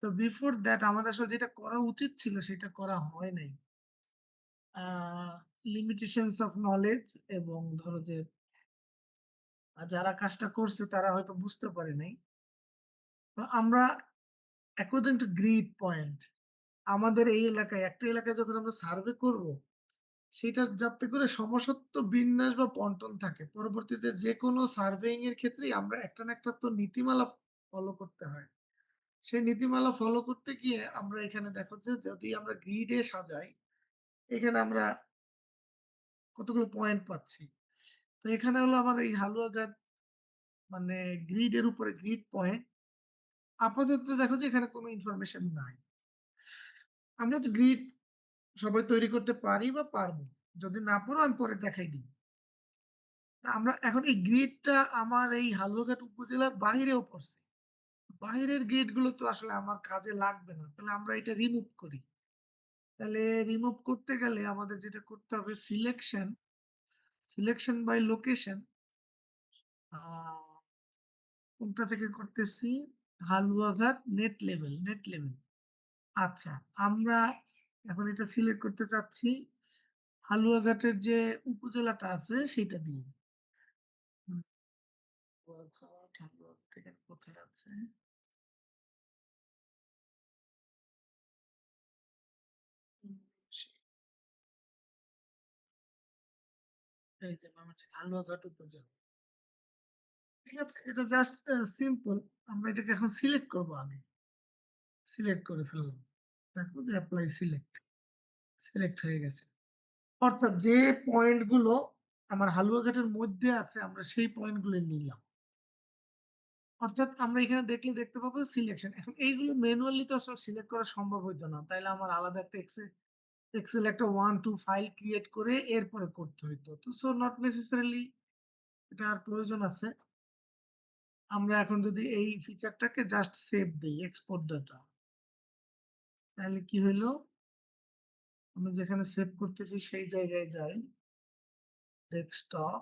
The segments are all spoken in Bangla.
তো বিফোর দ্যাট আমাদের আসলে যেটা করা উচিত ছিল সেটা করা হয় নাই। লিমিটেশনস অফ নলেজ এবং ধরো যে যারা কাজটা করছে তারা হয়তো বুঝতে পারে নাই। তো আমরা অ্যাকর্ডিং টু গ্রিড পয়েন্ট আমাদের এই এলাকায় একটা এলাকায় যখন আমরা সার্ভে করব, সেটার যাতে করে সমসত্ব বিন্যাস বা বন্টন থাকে। পরবর্তীতে যেকোনো সার্ভেইং এর ক্ষেত্রেই আমরা একটা না একটা তো নীতিমালা ফলো করতে হয়। সেই নীতিমালা ফলো করতে গিয়ে আমরা এখানে দেখো যে যদি আমরা গ্রিডে সাজাই, এখানে আমরা কতগুলো পয়েন্ট পাচ্ছি। তো এখানে হলো আমার এই হালুয়াঘাট মানে গ্রিড এর উপরে গ্রিড পয়েন্ট। আপাতত দেখো যে এখানে কোনো ইনফরমেশন নাই। আমরা তো গ্রিড সবাই তৈরি করতে পারি বা পারবো। যদি না পারো আমি পরে দেখাই দিব। আমরা এখন এই গ্রিডটা আমার এই হালুয়াঘাট উপজেলার বাহিরেও পড়ছে। বাহিরের গ্রিড গুলো তো আসলে আমার কাজে লাগবে না। তাহলে আমরা এটা রিমুভ করি। তাহলে রিমুভ করতে গেলে আমাদের যেটা করতে হবে সিলেকশন বাই লোকেশন আ কোনটা থেকে করতেছি? Haluaghat net level. আচ্ছা, আমরা এখন এটা সিলেক্ট করতে চাচ্ছি হালুয়াঘাটের যে উপজেলাটা আছে সেটা দিয়ে। হুম, হালুয়াঘাট এখানে কোথায় আছে? হুম, এই যে হালুয়াঘাট উপজেলা। ঠিক আছে? এটা জাস্ট সিম্পল। আমরা এটাকে এখন সিলেক্ট করব আগে। সিলেক্ট করে ফেললাম। দেখো যে এপ্লাই সিলেক্ট হয়ে গেছে। অর্থাৎ যে পয়েন্ট গুলো আমার হালুয়াঘাটের মধ্যে আছে আমরা সেই পয়েন্ট গুলো নিলাম। অর্থাৎ আমরা এখানে দেখলে দেখতে পাবো সিলেকশন। এখন এইগুলো ম্যানুয়ালি তো আসলে সিলেক্ট করা সম্ভব হইতো না। তাইলে আমার আলাদা একটা এক্সেল একটা 1-2 ফাইল ক্রিয়েট করে এরপরে করতে হইতো। তো সো নট নেসেসারিলি এটার প্রয়োজন আছে। আমরা এখন যদি এই ফিচারটাকে জাস্ট সেভ দেই এক্সপোর্ট ডাটা, তাহলে কি হইলো? আমি যেখানে সেভ করতেছি সেই জায়গায় যাই। Desktop,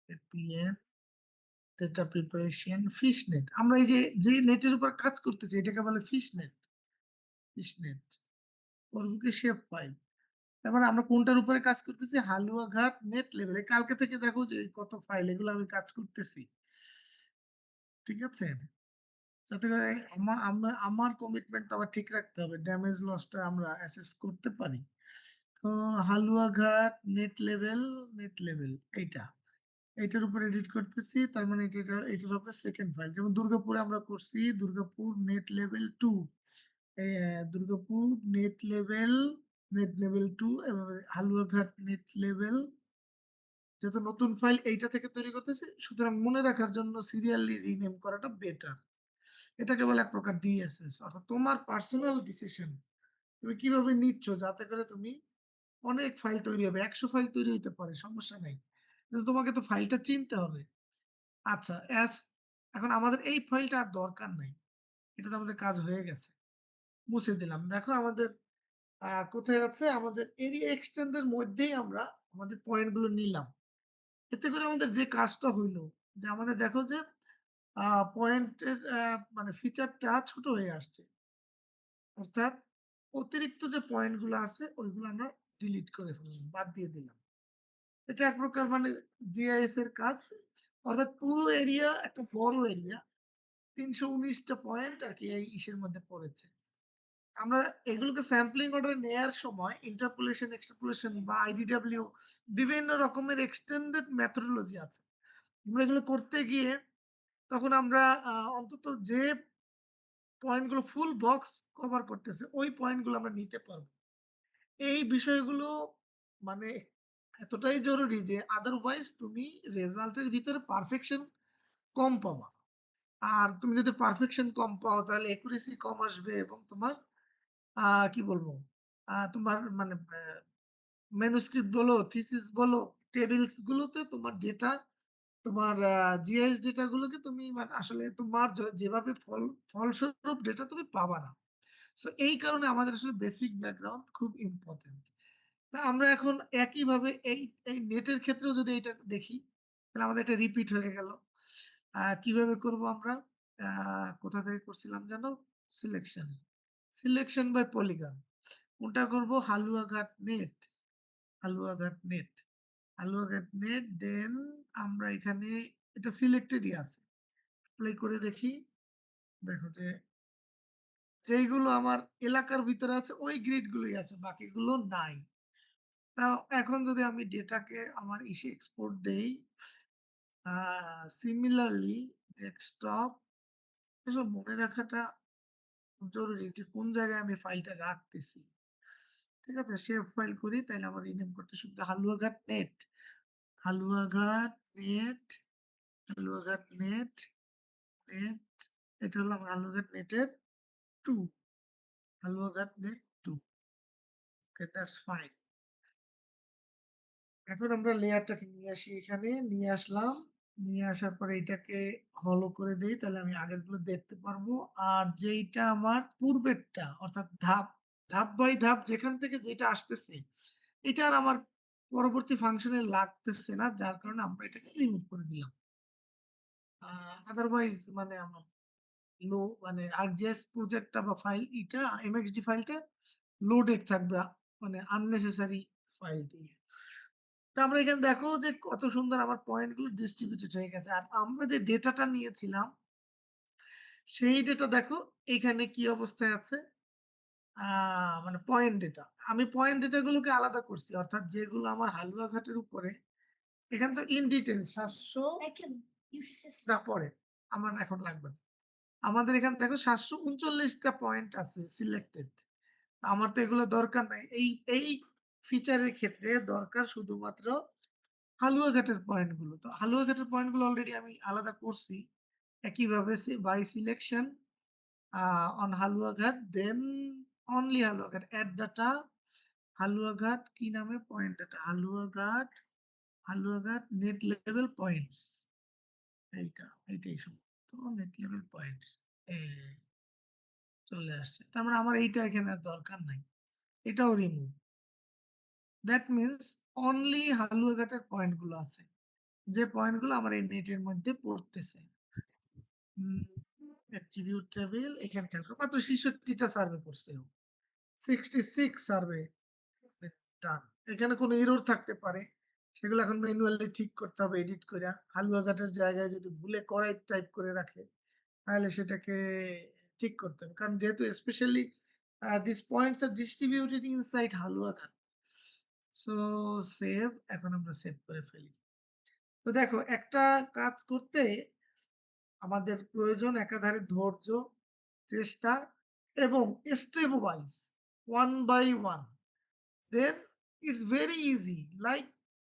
APN, data preparation, fishnet. আমরা এই যে নেটের উপর কাজ করতেছি এটাকে বলে ফিশনেট। পরবর্তী শেপ ফাইল। তার মানে আমরা কোনটার উপরে কাজ করতেছি? হালুয়াঘাট নেট লেভেলে। কালকে থেকে দেখো যে কত ফাইল এগুলো আমি কাজ করতেছি। ঠিক আছে? যাতে করে আমার কমিটমেন্ট তো আবার ঠিক রাখতে হবে। ড্যামেজ লসটা আমরা অ্যাসেস করতে পারি। তো হালুয়াঘাট নেট লেভেল এইটা। এইটার উপর এডিট করতেছি। তার মানে এটার হবে সেকেন্ড ফাইল। যেমন দুর্গাপুরে আমরা করছি দুর্গাপুর নেট লেভেল 2। এই দুর্গাপুর নেট লেভেল 2 এবং হালুয়াঘাট নেট লেভেল যেহেতু নতুন ফাইল এইটা থেকে তৈরি করতেছি সুতরাং মনে রাখার জন্য সিরিয়ালি রিনেম করাটা বেটার। এটাকে বলে এক প্রকার ডিএসএস অর্থাৎ তোমার পার্সোনাল ডিসিশন। তুমি কিভাবে নিচ্ছ যাতে করে তুমি অনেক ফাইল তৈরি হবে। ১০০ ফাইল তৈরি হইতে পারে, সমস্যা নাই। কিন্তু তোমাকে তো ফাইলটা চিনতে হবে। আচ্ছা, এখন আমাদের এই ফাইলটা আর দরকার নাই। এটা তো আমাদের কাজ হয়ে গেছে। মুছে দিলাম। দেখো আমাদের কোথায় আছে? আমাদের এরিয়া এক্সটেন্ড এর মধ্যেই আমরা আমাদের পয়েন্ট গুলো নিলাম। এতে করে আমাদের যে কাজটা হইলো যে আমাদের দেখো যে আ পয়েন্টের মানে ফিচারটা ছোট হয়ে আসছে। অর্থাৎ অতিরিক্ত যে পয়েন্ট গুলো আছে ওইগুলো আমরা ডিলিট করে ফেললাম, বাদ দিয়ে দিলাম। এটা এক প্রকার মানে জিআইএস এর কাজ। অর্থাৎ পুরো এরিয়া একটা বড় এরিয়া ৩১৯ টা পয়েন্ট আরকি এই ইসের মধ্যে পড়েছে। আমরা এগুলোকে স্যাম্পলিং অর্ডারে নেয়ার সময় ইন্টারপোলেশন, এক্সট্রাপোলেশন বা আইডিডব্লিউ বিভিন্ন রকমের এক্সটেন্ডেড মেথোডোলজি আছে। আমরা এগুলো করতে গিয়ে তখন আমরা অন্তত যে পয়েন্ট গুলো ফুল বক্স কভার করতেছে ওই পয়েন্ট গুলো আমরা নিতে পারবো। এই বিষয়গুলো মানে এতটাই জরুরি যে আদারওয়াইজ তুমি রেজাল্টের ভিতরে পারফেকশন কম পাবা। আর তুমি যদি পারফেকশন কম পাও তাহলে একুরেসি কম আসবে এবং তোমার কি বলবো? তোমার মানে ম্যানুস্ক্রিপ্ট বলো, থিসিস বলো, টেবিলস গুলোতে তোমার ডেটা তোমার জিআইএস ডেটা গুলোকে তুমি মানে আসলে তোমার যেভাবে ফলস্বরূপ ডেটা তুমি পাবা না। সো এই কারণে আমাদের আসলে বেসিক ব্যাকগ্রাউন্ড খুব ইম্পোর্টেন্ট। তা আমরা এখন একইভাবে এই নেটের ক্ষেত্রেও যদি এটা দেখি, তাহলে আমাদের এটা রিপিট হয়ে গেল। কিভাবে করব আমরা? আ কোথা থেকে করছিলাম যেন? সিলেকশন। Selection by polygon. কোনটা করব? Haluaghat net. Haluaghat net. Haluaghat net then আমরা এখানে এটা সিলেক্টেডই আছে। প্লে করে দেখি। দেখো যে যেইগুলো আমার এলাকার ভিতরে আছে ওই গ্রিড গুলোই আছে। বাকিগুলো নাই। তাও এখন যদি আমি ডেটাকে আমার ইসে এক্সপোর্ট দেই, আ সিমিলারলি ডেস্কটপ এসব মনে রাখাটা খুব জরুরি যে কোন জায়গায় আমি ফাইলটা রাখতেছি। ঠিক আছে? সেভ ফাইল করি তাইলে আমার রিনেম করতে সুবিধা। Haluaghat net, Haluaghat net, Haluaghat net, net এটা হলো আমার হালুয়াঘাট নেটের 2 Haluaghat net 2 okay that's fine. এখন আমরা লেয়ারটাকে নিয়ে আসি এখানে, নিয়ে আসলাম। নিয়ে আসার পরে এটাকে হলো করে দেই তাহলে আমি আগেরগুলো দেখতে পারবো। আর যেইটা আমার পূর্বেরটা অর্থাৎ ধাপ বাই ধাপ যেখান থেকে যেটা আসতেছে, এটা আর আমার পরবর্তী ফাংশনে লাগতেছে না। যার কারণে আমরা এটাকে রিমুভ করে দিলাম। আ আদারওয়াইজ মানে আমার মানে ArcGIS প্রজেক্টটা বা ফাইল এটা MXD ফাইলটা লোডেড থাকবে মানে আননেসেসারি ফাইল দিয়ে। তো আমরা এখানে দেখো যে কত সুন্দর আমার পয়েন্ট গুলো ডিস্ট্রিবিউটেড হয়ে গেছে। আর আমরা যে ডেটাটা নিয়েছিলাম সেই ডেটা দেখো এখানে কি অবস্থায় আছে। আ মানে পয়েন্ট ডেটা। আমি পয়েন্ট ডেটা গুলোকে আলাদা করছি। অর্থাৎ যেগুলো আমার হালুয়াঘাটের উপরে এখানে তো ইন ডিটেইল ৭০০ না পরে আমার এখন লাগবে না। আমাদের এখানে দেখো ৭৩৯ টা পয়েন্ট আছে সিলেক্টেড। আমার তো এগুলো দরকার নাই। এই ফিচারের ক্ষেত্রে দরকার শুধুমাত্র হালুয়াঘাটের পয়েন্ট গুলো। তো হালুয়াঘাটের পয়েন্ট গুলো অলরেডি আমি আলাদা করছি। একইভাবে by selection on Haluaghat then only Haluaghat add data Haluaghat কি নামে point data Haluaghat net level points এইটাই সম্ভবত নেট লেভেল পয়েন্টস এ চলে আসছে। তার মানে আমার এইটা এখানে আর দরকার নাই। এটাও রিমুভ। দ্যাট মিনস অনলি হালুয়াঘাটের পয়েন্ট গুলো আছে। যে পয়েন্ট গুলো আমার এই নেটের মধ্যে পড়তেছে। হুম, অ্যাট্রিবিউট টেবিল এখানে খেয়াল করো মাত্র ৬৬ টা সার্ভে করছে ও। 66 সার্ভে ডান। এখানে কোনো এরর থাকতে পারে। সেগুলো এখন ম্যানুয়ালি ঠিক করতে হবে এডিট কইরা। হালুয়াঘাটের জায়গায় যদি ভুলে করাই টাইপ করে রাখে, তাহলে সেটাকে ঠিক করতে হবে। কারণ যেহেতু specially these points are distributed inside Haluaghat. So save এখন আমরা সেভ করে ফেলি। তো দেখো একটা কাজ করতে আমাদের প্রয়োজন একাধারে ধৈর্য, চেষ্টা এবং step wise one by one. Then it's very easy. Like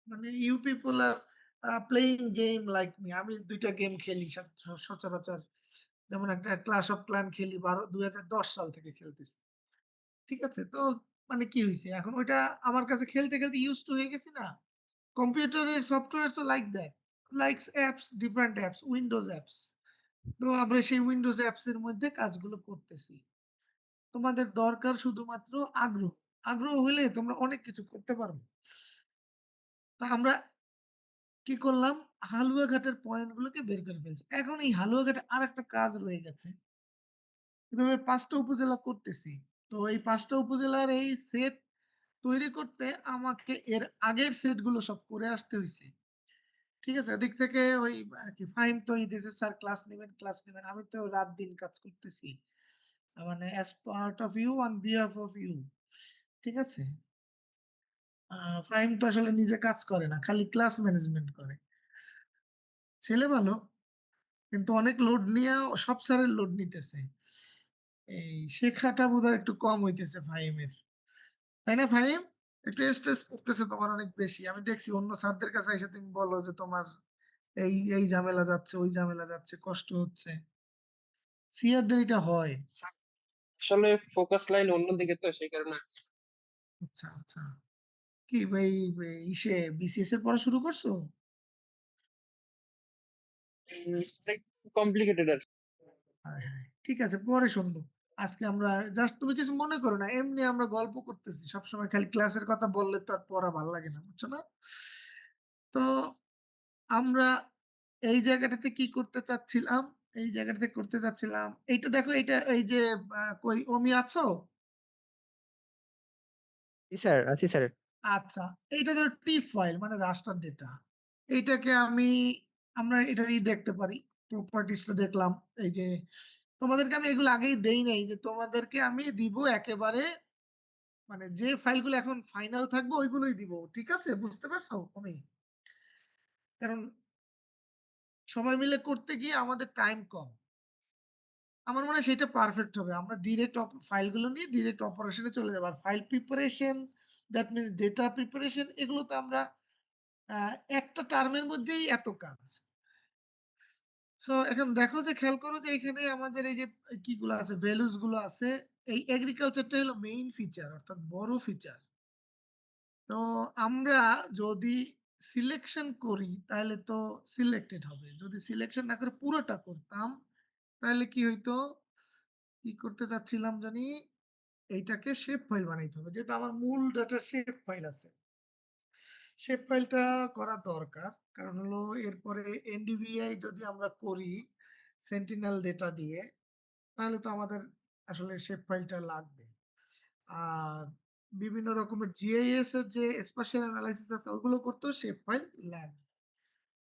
মানে you people are playing game like me. আমি ২ টা গেম খেলি সচরাচর। যেমন একটা Clash of Clans খেলি ২০১০ সাল থেকে খেলতেছি। ঠিক আছে? তো মানে কি হইছে? এখন ওইটা আমার কাছে খেলতে used to হয়ে গেছি না? কম্পিউটারের সফটওয়্যারস ও like that. Likes apps, different apps, Windows apps. তো আমরা সেই উইন্ডোজ অ্যাপস এর মধ্যে কাজগুলো করতেছি। তোমাদের দরকার শুধুমাত্র আগ্রহ। আগ্রহ হইলে তোমরা অনেক কিছু করতে পারবে। তো আমরা কি করলাম? হালুয়াঘাটের পয়েন্ট গুলোকে বের করে ফেলছি। এখন এই হালুয়াঘাটে আরেকটা কাজ রয়ে গেছে। এভাবে ৫ টা উপজেলা করতেছি। তো এই ৫ টা উপজেলার এই সেট তৈরি করতে আমাকে এর আগের সেট গুলো সব করে আসতে হইছে। ঠিক আছে? এদিক থেকে ওই কি ফাহিম তো দিছে স্যার ক্লাস নিবেন। আমি তো রাত-দিন কাজ করতেছি। মানে as part of you on behalf of you ঠিক আছে? আ ফাহিম তো আসলে নিজে কাজ করে না। খালি ক্লাস ম্যানেজমেন্ট করে। ছেলে ভালো, কিন্তু অনেক লোড নিয়েও সব স্যারের লোড নিতেছে। এই শেখাটা বোধহয় একটু কম হইতেছে ফাহিমের। তাই না ফাহিম? একটু স্ট্রেস পড়তেছে তোমার অনেক বেশি। আমি দেখছি অন্য স্যারদের কাছে এসে তুমি বলো যে তোমার এই ঝামেলা যাচ্ছে, ওই ঝামেলা যাচ্ছে, কষ্ট হচ্ছে। সিনিয়রদের এটা হয়। আসলে ফোকাস লাইন অন্যদিকে তো সেই কারণে আচ্ছা। কি ইসে বিসিএস এর পড়া শুরু করছো? একটু কমপ্লিকেটেড আরকি। হায়! ঠিক আছে পরে শুনবো। আজকে আমরা জাস্ট তুমি কিছু মনে করো না। এমনি আমরা গল্প করতেছি। সবসময় খালি ক্লাসের কথা বললে তো আর পড়া ভাল লাগে না। বুঝছো না? তো আমরা এই জায়গাটাতে কি করতে চাচ্ছিলাম? এই জায়গাটাতে করতে যাচ্ছিলাম। এইটা দেখো এইটা এই যে কই অমি আছো? জি স্যার, আছি স্যার। আচ্ছা। এইটা ধরো টিপ ফাইল মানে রাস্টার ডেটা। এইটাকে আমরা এটারই দেখতে পারি। প্রপার্টিস টা দেখলাম। এই যে তোমাদেরকে আমি এগুলো আগেই দেই নাই যে তোমাদেরকে আমি দিব একেবারে মানে যে ফাইলগুলো এখন ফাইনাল থাকবে ওইগুলোই দিব। ঠিক আছে? বুঝতে পারছো? অমি? কারণ সবাই মিলে করতে গিয়ে আমাদের টাইম কম। আমার মনে হয় সেটা পারফেক্ট হবে। আমরা ডিরেক্ট ফাইলগুলো নিয়ে ডিরেক্ট অপারেশন এ চলে যাবো। আর file preparation that means data preparation এগুলো তো আমরা আ একটা টার্মের মধ্যেই এত কাজ। সো এখন দেখো যে খেয়াল করো যে এখানে আমাদের এই যে কিগুলো আছে ভ্যালুস গুলো আছে। এই এগ্রিকালচারটা হলো মেইন ফিচার অর্থাৎ বড় ফিচার। তো আমরা যদি সিলেকশন করি তাহলে তো সিলেক্টেড হবে। যদি সিলেকশন না করে পুরোটা করতাম তাহলে কি হইতো? কি করতে চাচ্ছিলাম জানি? এইটাকে শেপ ফাইল বানাইতে হবে। যেহেতু আমার মূল ডাটা শেপ ফাইল আছে। শেপ ফাইলটা করা দরকার। কারণ হলো এরপরে এনডিভিআই যদি আমরা করি সেন্টিনেল ডেটা দিয়ে তাহলে তো আমাদের আসলে শেপ ফাইলটা লাগবে। আর বিভিন্ন রকমের জিআইএস এর যে স্পেশাল অ্যানালাইসিস আছে ওগুলো করতেও শেপ ফাইল লাগবে।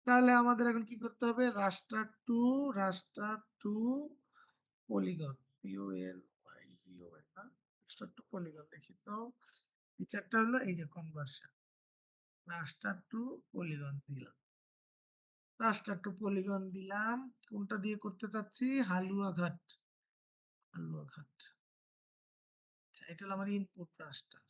তাহলে আমাদের এখন কি করতে হবে? রাস্টার টু পলিগন POLYGON না? রাস্টার টু পলিগন দেখি তো। ফিচারটা হলো এই যে কনভার্সন। রাস্টার টু পলিগন দিলাম। রাস্টার টু পলিগন দিলাম। কোনটা দিয়ে করতে চাচ্ছি? হালুয়াঘাট। হালুয়াঘাট। আচ্ছা এটা হলো আমার ইনপুট রাস্টার।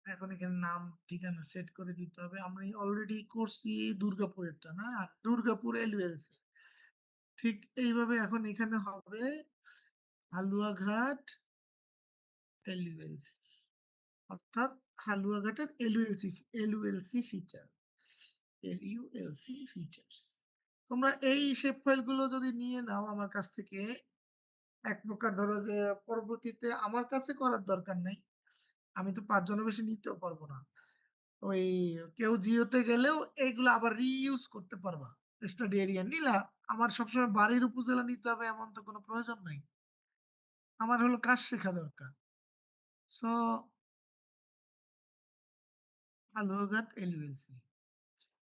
এখন এখানে নাম ঠিকানা সেট করে দিতে হবে। আমরা অলরেডি করছি দুর্গাপুরেরটা না? দুর্গাপুর এলইউএলসি। ঠিক এইভাবে এখন এখানে হবে হালুয়াঘাট এলইউএলসি। অর্থাৎ হালুয়াঘাটের এলইউএলসি ফিচার। এলইউএলসি ফিচার্স। তোমরা এই শেপ ফাইল গুলো যদি নিয়ে নাও আমার কাছ থেকে এক প্রকার ধরো যে পরবর্তীতে আমার কাছে করার দরকার নাই। আমি তো ৫ জনের বেশি নিতেও পারবো না। ওই কেউ জিওতে গেলেও এইগুলো আবার রিইউজ করতে পারবা। স্টাডি এরিয়া নিলা। আমার সবসময় বাড়ির উপজেলা নিতে হবে এমন তো কোনো প্রয়োজন নাই। আমার হলো কাজ শেখা দরকার। সো হালুয়াঘাট এলইউএলসি।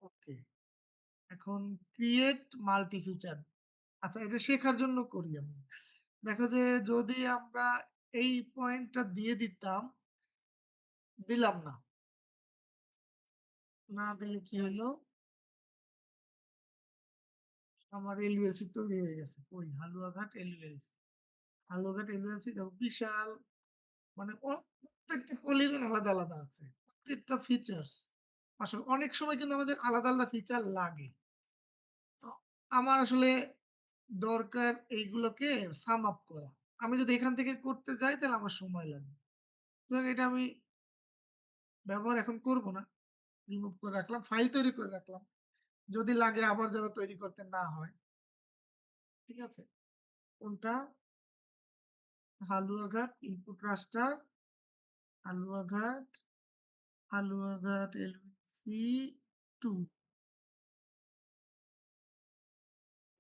ওকে। এখন ক্রিয়েট মাল্টি ফিচার। আচ্ছা এটা শেখার জন্য করি আমি। দেখো যে যদি আমরা এই পয়েন্টটা দিয়ে দিতাম, দিলাম না। না দিলে কি হলো? আমার এলইউএলসি তৈরি হয়ে গেছে। কই হালুয়াঘাট এলইউএলসি। হালুয়াঘাট এলইউএলসি দেখো বিশাল মানে প্রত্যেকটা পলিগন আলাদা, আলাদা আছে। প্রত্যেকটা ফিচার্স। আসলে অনেক সময় কিন্তু আমাদের আলাদা, আলাদা ফিচার লাগে। তো আমার আসলে দরকার এইগুলোকে সাম আপ করা। আমি যদি এখান থেকে করতে যাই তাহলে আমার সময় লাগবে। সুতরাং এটা আমি ব্যবহার এখন করব না। রিমুভ করে রাখলাম। ফাইল তৈরি করে রাখলাম। যদি লাগে আবার যেন তৈরি করতে না হয়। ঠিক আছে? কোনটা? হালুয়াঘাট ইনপুট রাস্টার, হালুয়াঘাট, হালুয়াঘাট এলসি 2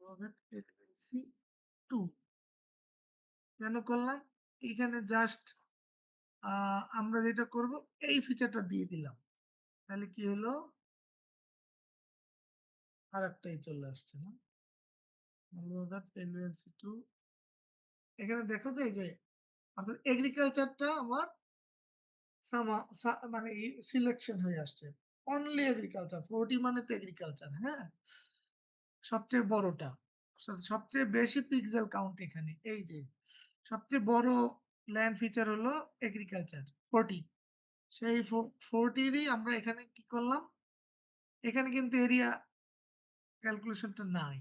হালুয়াঘাট এলসি 2 কেন করলাম? এখানে জাস্ট আমরা যেটা করব এই ফিচারটা দিয়ে দিলাম। তাহলে কি হলো? আরেকটাই চলে আসছে না? হালুয়াঘাট এলসি 2 এখানে দেখো যে এই যে অর্থাৎ এগ্রিকালচারটা আমার মানে সিলেকশন হয়ে আসছে। অনলি এগ্রিকালচার 40 মানে তো এগ্রিকালচার, হ্যাঁ? সবচেয়ে বড়টা। সবচেয়ে বেশি পিক্সেল কাউন্ট এখানে। এই যে সবচেয়ে বড় ল্যান্ড ফিচার হলো এগ্রিকালচার 40 সেই 40 রই আমরা এখানে কি করলাম? এখানে কিন্তু এরিয়া ক্যালকুলেশনটা নাই।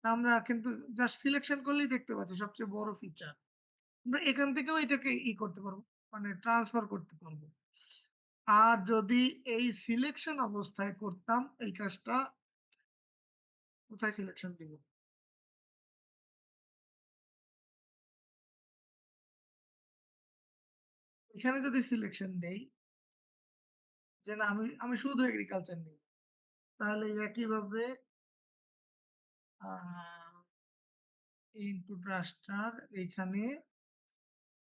আমরা কিন্তু জাস্ট সিলেকশন করলেই দেখতে পাচ্ছি সবচেয়ে বড় ফিচার। আমরা এখান থেকেও এটাকে করতে পারবো। মানে ট্রান্সফার করতে পারবো। আর যদি এই সিলেকশন অবস্থায় করতাম এই কাজটা কোথায় সিলেকশন দিব? এখানে যদি সিলেকশন দেই যে না আমি শুধু এগ্রিকালচার নিব। তাহলে একইভাবে ইনপুট রাস্টার এখানে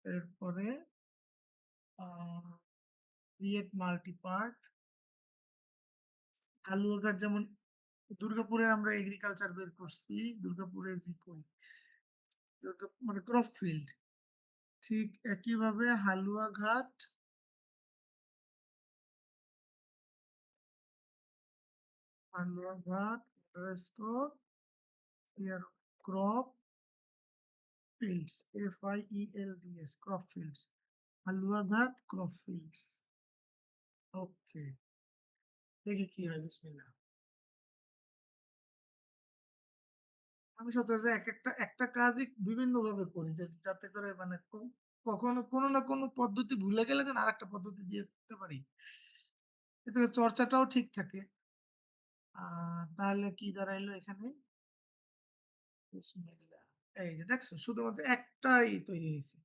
এরপরে ক্রিয়েট মাল্টিপার্ট হালুয়াঘাট যেমন দুর্গাপুরে আমরা এগ্রিকালচার বের করছি দুর্গাপুরে জিকোই মানে ক্রপ ফিল্ড ঠিক একইভাবে Haluaghat underscore crop fields FIELDS crop fields Haluaghat crop fields ওকে দেখি কি হয় বিসমিল্লাহ আমি সচরাচর একটা কাজই বিভিন্ন ভাবে করি যাতে করে মানে কখনো কোনো না কোনো পদ্ধতি ভুলে গেলে যেন আরেকটা পদ্ধতি দিয়ে করতে পারি এতে করে চর্চাটাও ঠিক থাকে তাহলে কি দাঁড়াইলো এখানে বিসমিল্লাহ এই যে দেখছো শুধুমাত্র একটাই তৈরি হয়েছে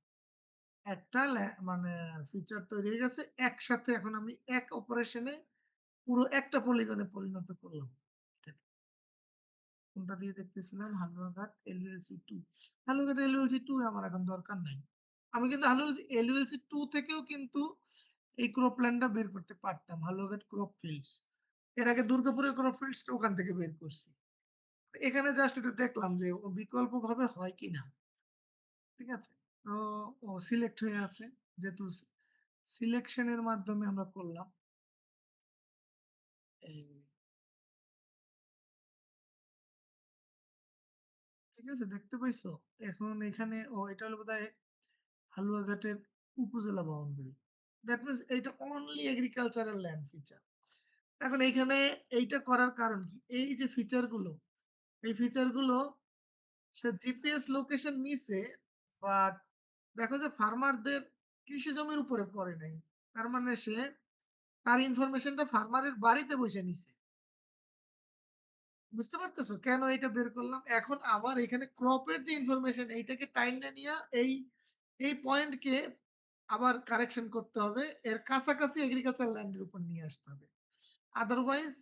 একটা মানে ফিচার তৈরি হয়ে গেছে একসাথে এখন আমি এক অপারেশনে পুরো একটা পলিগনে পরিণত করলাম কোনটা দিয়ে দেখতেছিলাম হালুয়াঘাট এলইএলসি 2 হালুয়াঘাট এলইএলসি 2 আমার এখন দরকার নাই আমি কিন্তু হালুয়াঘাট এলইএলসি 2 থেকেও কিন্তু এই ক্রপ প্ল্যানটা বের করতে পারতাম হালুয়াঘাট ক্রপ ফিল্ডস এর আগে দুর্গাপুরের ক্রপ ফিল্ডসটা ওখান থেকে বের করছি এখানে জাস্ট একটু দেখলাম যে বিকল্প ভাবে হয় কিনা ঠিক আছে তো ও সিলেক্ট হয়ে আছে যেহেতু সিলেকশনের মাধ্যমে আমরা করলাম এই ঠিক আছে দেখতে পাইছো এখন এখানে এটা হলো বোধহয় হালুয়াঘাটের উপজেলা বাউন্ডারি দ্যাট মিনস এইটা অনলি এগ্রিকালচারাল ল্যান্ড ফিচার এখন এইখানে এইটা করার কারণ কি এই যে ফিচার গুলো এই ফিচার গুলো সে জিপিএস লোকেশন নিছে বাট দেখো যে ফার্মারদের কৃষি জমির উপরে পড়ে নাই তার মানে সে তার ইনফরমেশনটা ফার্মারের বাড়িতে বসে নিছে বুঝতে পারতেছো কেন এটা বের করলাম এখন আবার এখানে ক্রপের যে ইনফরমেশন এইটাকে টাইম না নিয়ে এই পয়েন্টকে আবার কারেকশন করতে হবে এর কাছাকাছি এগ্রিকালচার ল্যান্ডের উপর নিয়ে আসতে হবে আদারওয়াইজ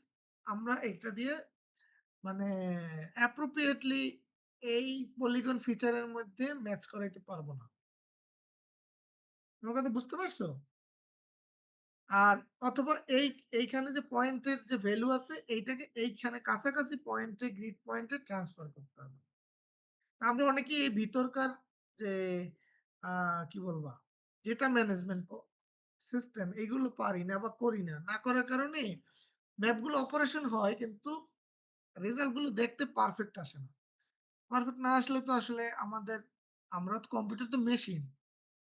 আমরা এটা দিয়ে মানে অ্যাপ্রোপ্রিয়েটলি এই পলিগন ফিচারের মধ্যে ম্যাচ করাইতে পারবো না তোমার কথা বুঝতে পারছো আর অথবা এইখানে যে পয়েন্টের যে ভ্যালু আছে এইটাকে এইখানে কাছাকাছি পয়েন্টে গ্রিড পয়েন্টে ট্রান্সফার করতে হবে আমরা অনেকেই এই ভিতরকার যে কি বলবা যেটা ম্যানেজমেন্ট সিস্টেম এগুলো পারি না বা করি না না করার কারণে ম্যাপগুলো অপারেশন হয় কিন্তু রেজাল্ট গুলো দেখতে পারফেক্ট আসে না পারফেক্ট না আসলে তো আসলে আমরা তো কম্পিউটার তো মেশিন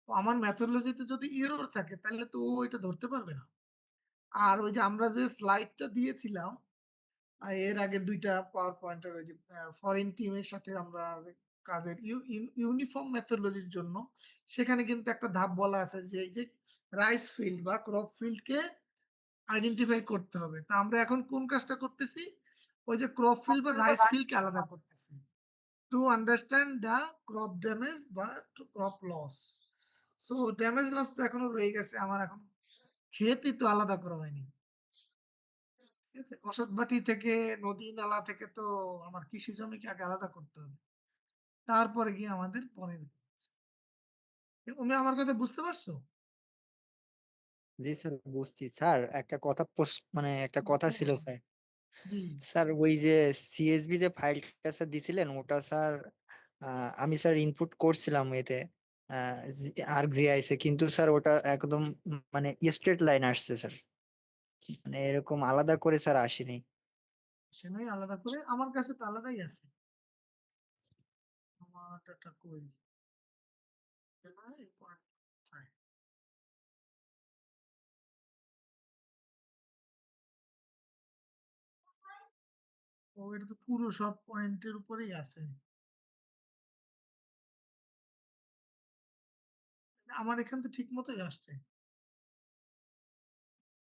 আমার মেথোডোলজিতে যদি এরর থাকে তাহলে তো ও এটা ধরতে পারবে না আর ওই যে আমরা যে স্লাইডটা দিয়েছিলাম এর আগের ২ টা পাওয়ার পয়েন্টের ওই যে ফরেন টিমের সাথে আমরা যে কাজের ইউনিফর্ম মেথোডোলজির জন্য সেখানে কিন্তু একটা ধাপ বলা আছে যে এই যে রাইস ফিল্ড বা ক্রপ ফিল্ডকে আইডেন্টিফাই করতে হবে। তো আমরা এখন কোন কাজটা করতেছি? ওই যে ক্রপ ফিল্ড বা রাইস ফিল্ডকে আলাদা করতেছি। To understand the crop damage বা crop loss. So damage loss তো এখনো রয়ে গেছে। আমার এখন ক্ষেতই তো আলাদা করা হয়নি। ঠিক আছে? বসতবাটি থেকে নদী নালা থেকে তো আমার কৃষি জমিকে আগে আলাদা করতে হবে। তারপরে গিয়ে আমাদের পরের কাজ। তুমি আমার কথা বুঝতে পারছো? জি স্যার বুঝছি স্যার একটা কথা মানে একটা কথা ছিল স্যার জি। স্যার ওই যে সিএসবি যে ফাইলটা স্যার দিছিলেন ওটা স্যার আমি স্যার ইনপুট করছিলাম এতে আর্কজিআইসে কিন্তু স্যার ওটা একদম মানে স্ট্রেট লাইন আসছে স্যার মানে এরকম আলাদা করে স্যার আসেনি সে নয় আলাদা করে আমার কাছে তো আলাদাই আছে। আমার ডাটা কই? না এই পয়েন্ট কোথায়? ও এটা তো পুরো সব পয়েন্টের উপরেই আছে। আমার এখান তো ঠিক মতোই আসছে।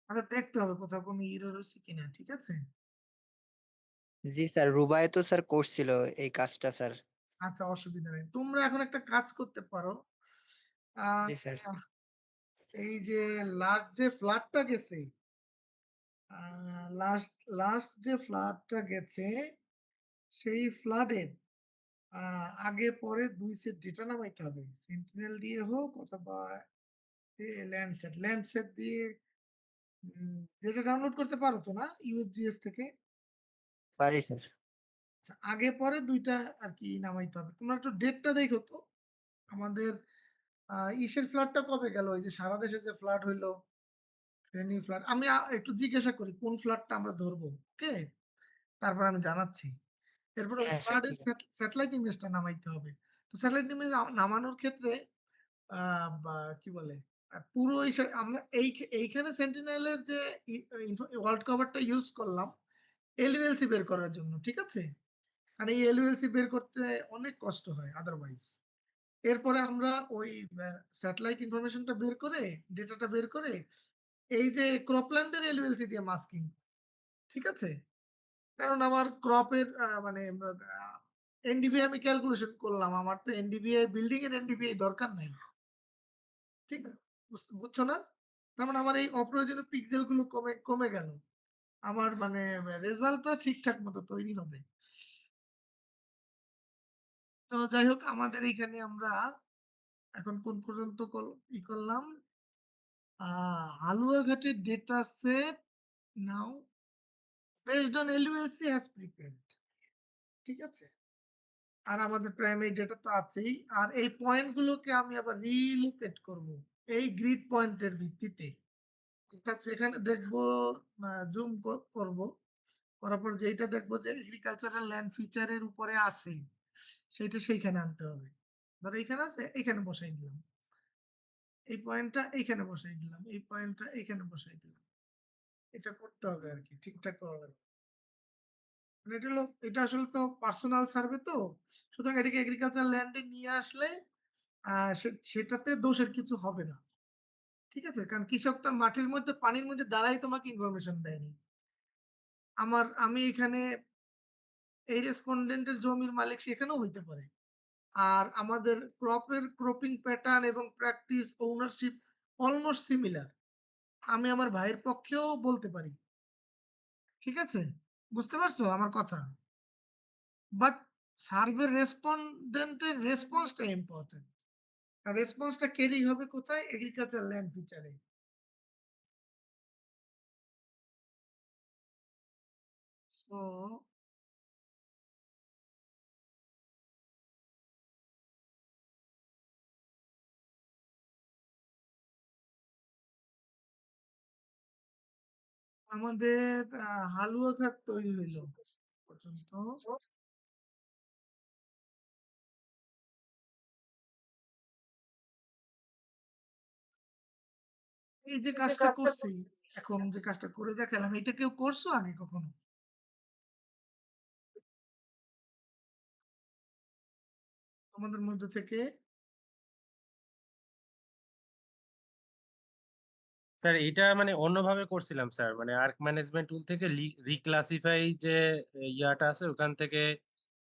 আচ্ছা দেখতে হবে কোথাও কোনো এরর হচ্ছে কিনা, ঠিক আছে? জি স্যার রুবাই তো স্যার করছিল এই কাজটা স্যার আচ্ছা অসুবিধা নেই। তোমরা এখন একটা কাজ করতে পারো। আহ জি স্যার এই যে লাস্ট যে ফ্লাডটা গেছে, লাস্ট লাস্ট যে ফ্লাডটা গেছে সেই ফ্লাডের আগে পরে ২ সেট ডেটা নামাইতে হবে। সেন্টিনেল দিয়ে হোক অথবা ল্যান্ডসেট। ল্যান্ডসেট দিয়ে ডেটা ডাউনলোড করতে পারো তো না? USGS থেকে? পারি স্যার। আচ্ছা, আগে পরে ২ টা আরকি নামাইতে হবে। তোমরা একটু ডেটটা দেখো তো। আমাদের ইসের ফ্লাডটা কবে গেল? ওই যে সারা দেশে যে ফ্লাড হইলো, ফেনী ফ্লাড। আমি একটু জিজ্ঞাসা করি কোন ফ্লাডটা আমরা ধরবো। ওকে? তারপর আমি জানাচ্ছি। এরপরে ওই হ্যাঁ স্যার, ফ্লাডের ঠিক আছে। স্যাটেলাইট ইমেজটা নামাইতে হবে। তো স্যাটেলাইট ইমেজ নামানোর ক্ষেত্রে আ বা কি বলে? পুরো আমরা এইখানে সেন্টিনেল এর যে ই ওয়ার্ল্ড কভারটা ইউজ করলাম LULC বের করার জন্য। ঠিক আছে? কারণ এই LULC বের করতে অনেক কষ্ট হয় আদারওয়াইজ। এরপরে আমরা ওই স্যাটেলাইট ইনফরমেশনটা বের করে, ডেটাটা বের করে এই যে ক্রপল্যান্ডের LULC দিয়ে মাস্কিং। ঠিক আছে? কারণ আমার ক্রপের মানে NDVI আমি ক্যালকুলেশন করলাম। আমার তো NDVI বিল্ডিং এর NDVI দরকার নাই। ঠিক না? বুঝছো না? তার মানে আমার এই অপ্রয়োজনীয় পিক্সেল গুলো কমে গেল। আমার মানে রেজাল্টটা ঠিকঠাক মতো তৈরি হবে। তো যাই হোক আমাদের এইখানে আমরা এখন কোন পর্যন্ত করলাম? আ হালুয়াঘাটের data set now based on LULC has prepared ঠিক আছে? আর আমাদের প্রাইমারি ডেটা তো আছেই। আর এই পয়েন্ট গুলোকে আমি আবার রিলোকেট করব। এই গ্রিড পয়েন্টের ভিত্তিতে। অর্থাৎ যেখানে দেখবো জুম করব। করার পর যেইটা দেখবো যে এগ্রিকালচারাল ল্যান্ড ফিচার এর উপরে আছে, সেইটা সেইখানে আনতে হবে। ধরো এইখানে আছে, এইখানে বসাই দিলাম। এই পয়েন্টটা এইখানে বসাই দিলাম। এই পয়েন্টটা এইখানে বসাই দিলাম। এটা করতে হবে আরকি। ঠিকঠাক করা লাগবে। মানে এটা আসলে তো পার্সোনাল সার্ভে তো। সুতরাং এটাকে এগ্রিকালচার ল্যান্ড এ নিয়ে আসলে সেটাতে দোষের কিছু হবে না। ঠিক আছে? কারণ কৃষক তার মাঠের মধ্যে পানির মধ্যে দাঁড়ায় তোমাকে ইনফরমেশন দেয়নি। আমি এখানে এই রেসপন্ডেন্ট এর জমির মালিক সেখানেও হইতে পারে। আর আমাদের ক্রপিং প্যাটার্ন এবং প্র্যাকটিস ওনারশিপ অলমোস্ট সিমিলার। আমি আমার ভাইয়ের পক্ষেও বলতে পারি। ঠিক আছে? বুঝতে পারছো আমার কথা? বাট সার্ভের রেসপন্ডেন্ট এর রেসপন্সটা ইম্পোর্টেন্ট। আর রেসপন্সটা ক্যারি হবে কোথায়? Agriculture land ফিচারে। সো আমাদের হালুয়াঘাট তৈরি হইল পর্যন্ত। এই যে কাজটা করছি, এখন যে কাজটা করে দেখালাম, এটা কেউ করছো আগে কখনো? তোমাদের মধ্যে থেকে? স্যার এটা মানে অন্যভাবে করছিলাম স্যার, মানে আর্ক ম্যানেজমেন্ট টুল থেকে রিক্লাসিফাই যে ইয়াটা আছে ওখান থেকে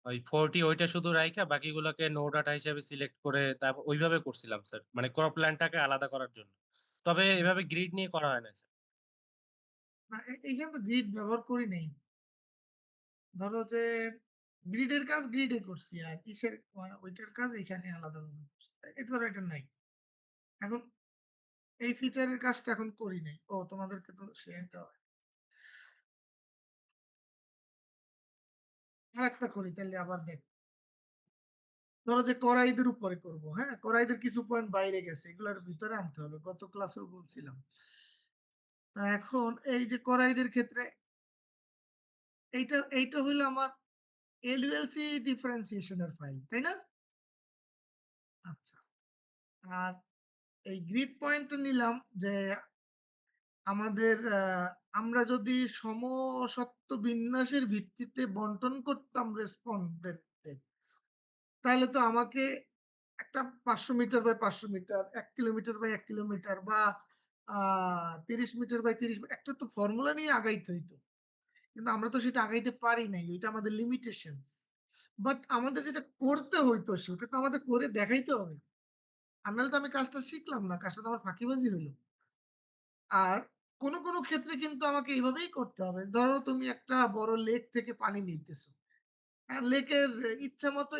ওই 40 ওইটা শুধু রাইখা বাকিগুলোকে নো ডাটা হিসেবে সিলেক্ট করে তারপর ওইভাবে করছিলাম স্যার, মানে ক্রপ প্ল্যানটাকে আলাদা করার জন্য। তবে এভাবে গ্রিড নিয়ে করা হয় না স্যার। না, এইখানে তো গ্রিড ব্যবহার করি নাই। ধরো যে গ্রিডের কাজ গ্রিডে করছি আর কিসের ওইটার কাজ এখানে আলাদাভাবে করছি। এটা ধরো এটা নাই। এখন এই ফিচারের কাজটা এখন করি নাই। ও তোমাদেরকে তো শেয়ার দেওয়া হয়। আরেকটা করি তাহলে আবার দেখ। ধরো যে করাইদের উপরে করব, হ্যাঁ? করাইদের কিছু পয়েন্ট বাইরে গেছে। এগুলোর ভিতরে আনতে হবে। গত ক্লাসেও বলছিলাম। তা এখন এই যে করাইদের ক্ষেত্রে এইটা হইলো আমার LULC ডিফারেন্সিয়েশন এর ফাইল, তাই না? আচ্ছা। আর এই গ্রিড পয়েন্টটা নিলাম যে আমাদের আমরা যদি সমসত্ব বিন্যাসের ভিত্তিতে বন্টন করতাম রেসপন্ডেন্টদের, তাহলে তো আমাকে একটা ৫০০ metre by ৫০০ metre, ১ kilometre by ১ kilometre বা ৩০ মিটার বাই ৩০ একটা তো ফর্মুলা নিয়ে আগাইতে হইতো। কিন্তু আমরা তো সেটা আগাইতে পারি নাই। ওইটা আমাদের লিমিটেশনস। বাট আমাদের যেটা করতে হইতো সেটা তো আমাদের করে দেখাইতে হবে। আর নাহলে তো আমি কাজটা শিখলাম না। কাজটা তো আমার ফাঁকিবাজি হইল। আর কোন ক্ষেত্রে কিন্তু আমাকে এভাবেই করতে হবে। ধরো তুমি একটা বড় লেক থেকে পানি নিতেছো। লেকের ইচ্ছা মতো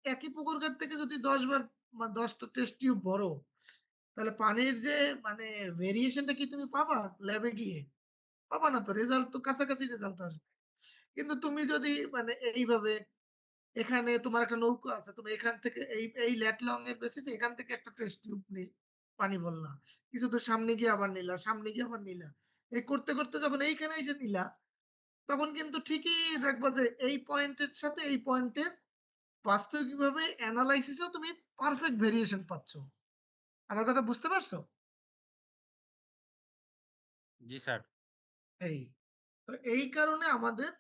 একই পুকুর ঘাট থেকে যদি ১০ বার ১০ টা টেস্ট টিউব ভরো, তাহলে পানির যে মানে ভেরিয়েশনটা কি তুমি পাবা ল্যাবে গিয়ে? পাবা না তো। রেজাল্ট তো কাছাকাছি রেজাল্ট আসবে। কিন্তু তুমি যদি মানে এইভাবে এখানে তোমার একটা নৌকো আছে। তুমি এখান থেকে এই ল্যাট লং এর বেসিসে এখান থেকে একটা টেস্ট টিউব পানি ভরলা। কিছু দূর সামনে গিয়ে আবার নিলা, সামনে গিয়ে আবার নিলা। এই করতে, করতে যখন এইখানে এসে নিলা, তখন কিন্তু ঠিকই দেখবা যে এই পয়েন্টের সাথে এই পয়েন্টের বাস্তবিকভাবে এনালাইসিস এও তুমি পারফেক্ট ভেরিয়েশন পাচ্ছ। আমার কথা বুঝতে পারছো? জি স্যার। এই। তো এই কারণে আমাদের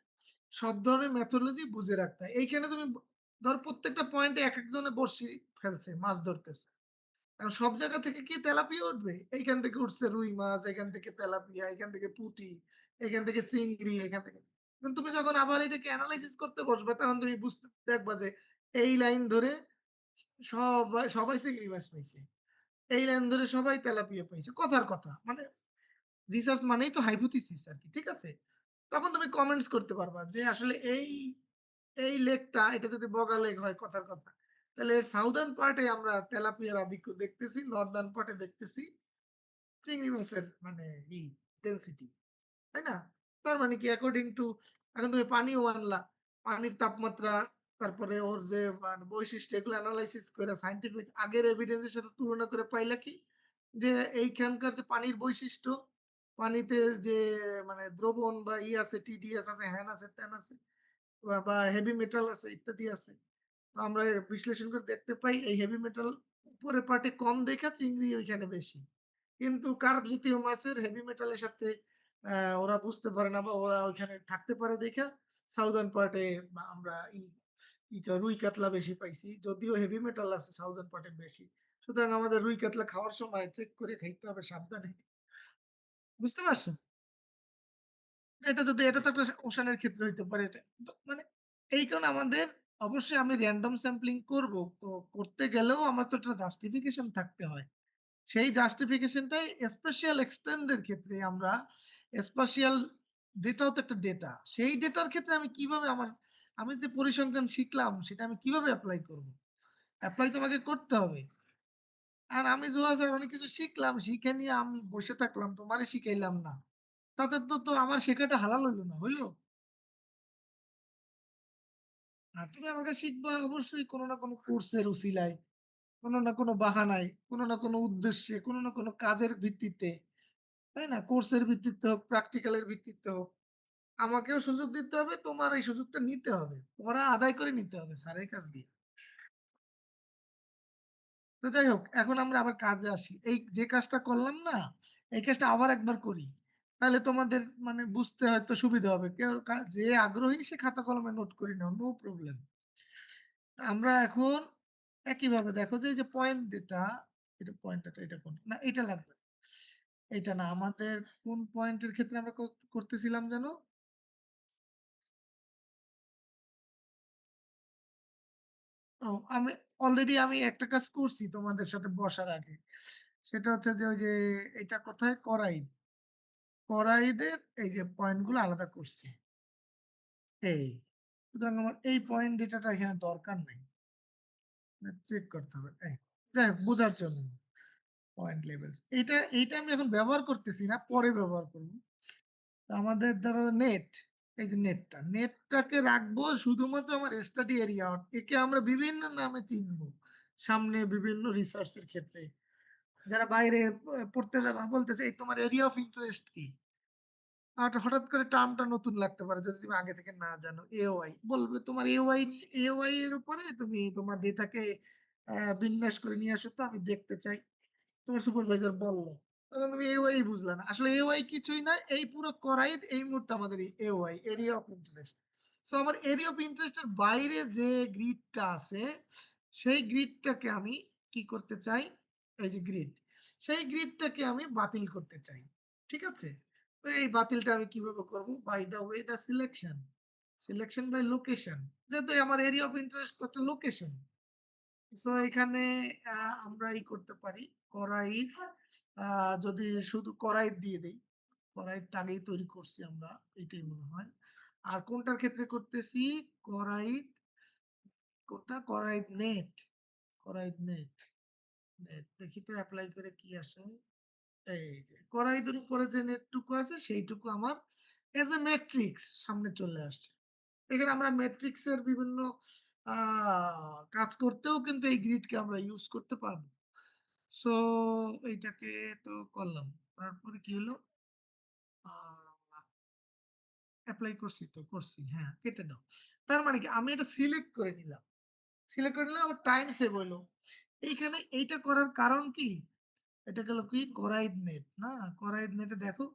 সব ধরনের মেথোডোলজি বুঝে রাখতে হয়। এইখানে তুমি ধর প্রত্যেকটা পয়েন্টে একেকজনে বড়শি ফেলছে, মাছ ধরতেছে। কারণ সব জায়গা থেকে কি তেলাপিয়া উঠবে? এইখান থেকে উঠছে রুই মাছ, এখান থেকে তেলাপিয়া, এখান থেকে পুঁটি, এখান থেকে চিংড়ি, এখান থেকে কিন্তু তুমি যখন আবার এটাকে এনালাইসিস করতে বসবে তখন তুমি দেখবা যে এই লাইন ধরে সবাই চিংড়ি মাছ পাইছে। এই লাইন ধরে সবাই তেলাপিয়া পাইছে। কথার কথা। মানে রিসার্চ মানেই তো হাইপোথিসিস আরকি। ঠিক আছে? তখন তুমি কমেন্টস করতে পারবা যে আসলে এই লেকটা এটা যদি বগা লেক হয় কথার কথা। তাহলে এর সাউদার্ন পার্ট এ আমরা তেলাপিয়ার আধিক্য দেখতেছি, নর্দার্ন পার্ট এ দেখতেছি চিংড়ি মাছের মানে ডেনসিটি। তাই না? তার মানে কি অ্যাকর্ডিং টু এখন তুমি পানিও আনলা। পানির তাপমাত্রা তারপরে ওর যে মানে বৈশিষ্ট্য এগুলো এনালাইসিস করে সায়েন্টিফিক আগের এভিডেন্স এর সাথে তুলনা করে পাইলা কি? যে এইখানকার যে পানির বৈশিষ্ট্য, পানিতে যে মানে দ্রবণ বা আছে টিডিএস আছে, হ্যান আছে, ত্যান আছে বা হেভি মেটাল আছে ইত্যাদি আছে। তো আমরা বিশ্লেষণ করে দেখতে পাই এই হেভি মেটাল উপরের পার্টে কম দেখা চিংড়ি ওইখানে বেশি। কিন্তু কার্প জাতীয় মাছের হেভি মেটালের সাথে ওরা বুঝতে পারে না বা ওরা ওইখানে থাকতে পারে দেখা সাউদার্ন পার্টে আমরা রুই কাতলা বেশি পাইছি। যদিও হেভি মেটাল আছে সাউদার্ন পার্টে বেশি। সুতরাং আমাদের রুই কাতলা খাওয়ার সময় চেক করে খাইতে হবে সাবধানে। বুঝতে পারছো? এটা জি তো একটা ওশানের ক্ষেত্রে হইতে পারে এটা। তো মানে এই কারণে আমাদের অবশ্যই আমি র‍্যান্ডম স্যাম্পলিং করব। তো করতে গেলেও আমার তো একটা জাস্টিফিকেশন থাকতে হয়। সেই জাস্টিফিকেশনটাই স্পেশাল এক্সটেন্ড এর ক্ষেত্রে আমরা স্পেশাল ডেটাও তো একটা ডেটা। সেই ডেটার ক্ষেত্রে আমি কিভাবে আমি যে পরিসংখ্যান শিখলাম সেটা আমি কিভাবে এপ্লাই করব? এপ্লাই তো আমাকে করতে হবে। আর আমি জুয়া স্যার অনেক কিছু শিখলাম, শিখে নিয়ে আমি বসে থাকলাম, তোমারে শিখাইলাম না। তাতে তো আমার শেখাটা হালাল হইল না, হইল? আর তুমি আমাকে শিখবা অবশ্যই কোনো না কোনো কোর্সের উছিলায়, কোনো না কোনো বাহানায়, কোনো না কোনো উদ্দেশ্যে, কোনো না কোনো কাজের ভিত্তিতে, তাই না? কোর্সের ভিত্তিতে হোক, প্র্যাকটিক্যালের ভিত্তিতে হোক। আমাকেও সুযোগ দিতে হবে, তোমার এই সুযোগটা নিতে হবে। পড়া আদায় করে নিতে হবে স্যারের কাছ দিয়ে। তো যাই হোক, এখন আমরা আবার কাজে আসি। এই যে কাজটা করলাম না, এই কাজটা আবার একবার করি। তাহলে তোমাদের মানে বুঝতে হয়তো সুবিধা হবে। কেউ যে আগ্রহী সে খাতা কলমে নোট করে নাও, নো প্রবলেম। আমরা এখন একইভাবে দেখো যে এই যে পয়েন্ট যেটা, এটা পয়েন্ট এটা কোন? না এটা লাগবে। এটা না আমাদের কোন পয়েন্টের ক্ষেত্রে আমরা করতেছিলাম যেন? ও আমি একটা কাজ করছি তোমাদের সাথে বসার আগে। সেটা হচ্ছে যে ওই যে এটা কোথায়? করাইদ। করাইদের এই যে পয়েন্ট গুলো আলাদা করছি। এই। সুতরাং আমার এই পয়েন্ট ডেটাটা এখানে দরকার নাই। চেক করতে হবে। যাই হোক বোঝার জন্য। Point levels. এইটা আমি এখন ব্যবহার করতেছি না, পরে ব্যবহার করব। আমাদের ধরো এই যে নেটটাকে রাখবো শুধুমাত্র আমার স্টাডি এরিয়া। একে আমরা বিভিন্ন নামে চিনবো। সামনে বিভিন্ন রিসার্চ এর ক্ষেত্রে। যারা বাইরে পড়তে যাবা বলতেছে, "এই তোমার এরিয়া অফ ইন্টারেস্ট কি?" আর হঠাৎ করে টার্মটা নতুন লাগতে পারে যদি তুমি আগে থেকে না জানো। এওআই বলবে তোমার এওআই এর উপরে তুমি তোমার ডেটাকে বিন্যাস করে নিয়ে আসো তো আমি দেখতে চাই। তোমার সুপারভাইজার বলল। তখন তুমি এওআই বুঝলা না। আসলে এওআই কিছুই না। এই পুরো করাই এই মুহূর্তে আমাদের AOI, area of interest. So আমার এরিয়া অফ ইন্টারেস্ট এর বাইরে যে গ্রিডটা আছে, সেই গ্রিডটাকে আমি কি করতে চাই? এই যে গ্রিড। সেই গ্রিডটাকে আমি বাতিল করতে চাই। ঠিক আছে? তো এই বাতিলটা আমি কিভাবে করব? By the way the selection. Selection by location. যেহেতু আমার এরিয়া অফ ইন্টারেস্ট তো একটা লোকেশন। সো এখানে আ আমরা করতে পারি। করাইত আ যদি শুধু করাইত দিয়ে দেই। করাইতটা আগেই তৈরি করছি আমরা। এটাই মনে হয়। আর কোনটার ক্ষেত্রে করতেছি? কোরাইড, কোনটা? কোরাইড নেট। কোরাইড নেট। দেখি তো অ্যাপ্লাই করে কি আসে। এই যে কোরাইদের উপরে যে নেটটুকু আছে সেইটুকু আমার এজ এ ম্যাট্রিক্স সামনে চলে আসছে। এখানে আমরা ম্যাট্রিক্স এর বিভিন্ন কাজ করতেও কিন্তু এই গ্রিডকে আমরা ইউজ করতে পারবো। সো এইটাকে তো করলাম। তারপরে কি হলো? এপ্লাই করছি তো, করছি। হ্যাঁ, কেটে দাও। তার মানে কি আমি এটা সিলেক্ট করে নিলাম। সিলেক্ট করে নিলাম, আমার টাইম সেভ হইলো। এইখানে এইটা করার কারণ কি? এটা গেল কি কোরাইড নেট না? কোরাইড নেটে দেখো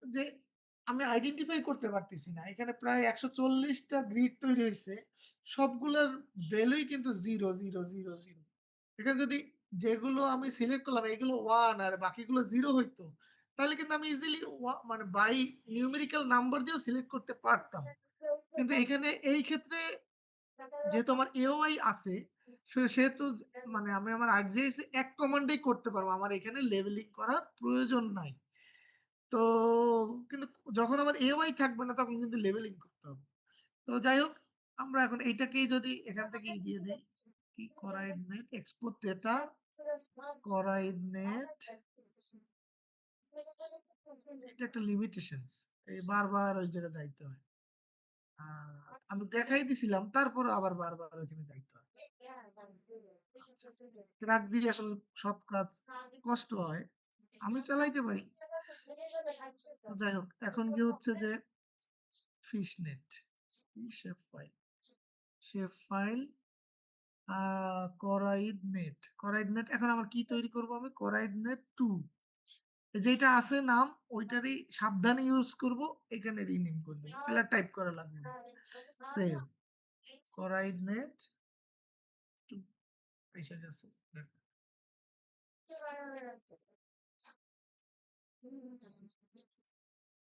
যে আমি আইডেন্টিফাই করতে পারতেছি না। এখানে প্রায় ১৪০ টা গ্রিড তৈরি হইছে। সবগুলোর ভ্যালুই কিন্তু 0, 0, 0, 0। এখানে যদি যেগুলো আমি সিলেক্ট করলাম এগুলো 1 আর বাকিগুলো 0 হইতো, তাহলে কিন্তু আমি ইজিলি মানে বাই নিউমেরিক্যাল নাম্বার দিয়েও সিলেক্ট করতে পারতাম। কিন্তু এখানে এই ক্ষেত্রে যেহেতু আমার AOI আছে, সেহেতু মানে আমি আমার ArcGIS এ এক কমান্ডেই করতে পারবো। আমার এখানে লেভেলিং করার প্রয়োজন নাই। তো কিন্তু যখন আমার AOI থাকবে না তখন কিন্তু লেভেলিং করতে হবে। তো যাই হোক, আমরা এখন এইটাকেই যদি এখান থেকে দিয়ে দেই, কি কোরাইড নেট এক্সপোর্ট ডেটা, কোরাইড নেট, এটা একটা লিমিটেশনস। এই বারবার ওই জায়গায় যাইতে হয়। আমি দেখাই দিছিলাম, তারপরে আবার বারবার ওইখানে যাইতে হয়। ট্রাক দিয়ে আসলে সব কাজ কষ্ট হয়। আমি চালাইতে পারি। তো যাই হোক, এখন কি হচ্ছে যে fish net, shape file, shape file, কোরাইড নেট, কোরাইড নেট। এখন আমার কি তৈরি করব? আমি কোরাইড নেট 2 যেটা আছে নাম ওইটারই সাবধানে ইউজ করব। এখানে রিনেম করে দেব, তাহলে টাইপ করা লাগবে না। সেভ কোরাইড নেট 2 এসে গেছে। দেখো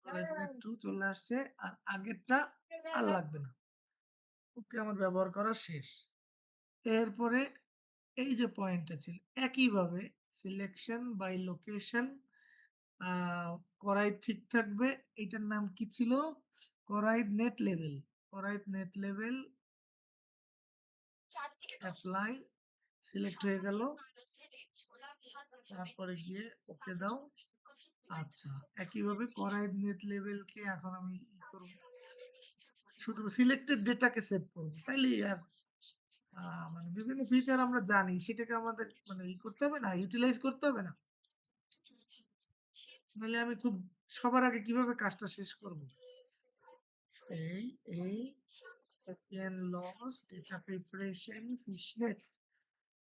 কোরাইড নেট 2 চলে আসছে, আর আগেরটা আর লাগবে না। ওকে, আমার ব্যবহার করা শেষ। এরপরে এই যে পয়েন্টটা ছিল একইভাবে সিলেকশন বাই লোকেশন, কোরাইড ঠিক থাকবে। এটার নাম কি ছিল? কোরাইড নেট লেভেল। কোরাইড নেট লেভেল অ্যাপ্লাই, সিলেক্ট হয়ে গেল। তারপরে গিয়ে ওকে দাও। আচ্ছা, একইভাবে কোরাইড নেট লেভেলকে এখন আমি করব, শুধু সিলেক্টেড ডেটাকে সেভ করব। তাইলে আর মানে বিভিন্ন ফিচার আমরা জানি, সেটাকে আমাদের মানে করতে হবে না, ইউটিলাইজ করতে হবে না। নাহলে আমি খুব সবার আগে কিভাবে কাজটা শেষ করব? এই লস ডেটা প্রিপারেশন ফিশনেট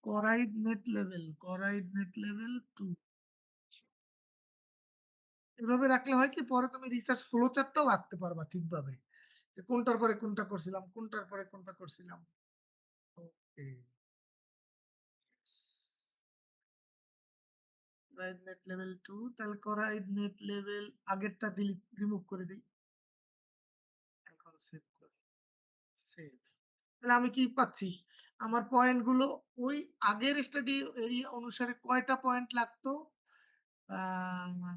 কোরাইড নেট লেভেল, কোরাইড নেট লেভেল 2 এভাবে রাখলে হয় কি, পরে তুমি রিসার্চ ফ্লো চার্টটাও আঁকতে পারবা ঠিকভাবে, যে কোনটার পরে কোনটা করছিলাম, কোনটার পরে কোনটা করছিলাম। ওকে, কোরাইড নেট লেভেল 2, তাহলে কোরাইড নেট লেভেল আগেরটা ডিলিট রিমুভ করে দিই। এখন সেভ করি, সেভ। তাহলে আমি কি পাচ্ছি? আমার পয়েন্ট গুলো ওই আগের স্টাডি এরিয়া অনুসারে কয়টা পয়েন্ট লাগতো?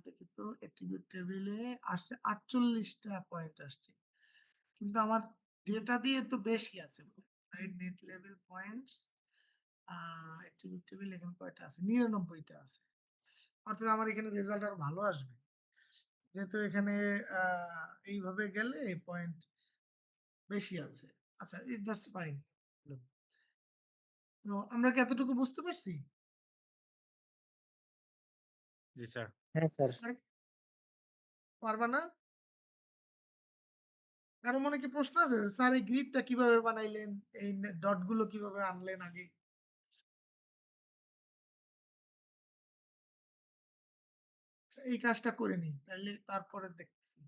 দেখি তো, অ্যাট্রিবিউট টেবিলে আসছে 48টা পয়েন্ট আসছে, কিন্তু আমার ডেটা দিয়ে তো বেশি আছে। Right, net level points, attribute table এখানে কয়টা আছে? 99টা আছে। অর্থাৎ আমার এখানে রেজাল্ট আরো ভালো আসবে, যেহেতু এখানে এইভাবে গেলে পয়েন্ট বেশি আছে। আচ্ছা, দ্যাটস ফাইন। তো আমরা কি এতটুকু বুঝতে পারছি? জি স্যার। হ্যাঁ স্যার। পারবা না? কারো মনে কি প্রশ্ন আছে? স্যার এই গ্রিডটা কিভাবে বানাইলেন? এই ডট গুলো কিভাবে আনলেন আগে? আচ্ছা, এই কাজটা করে নিই, তাহলে তারপরে দেখতেছি।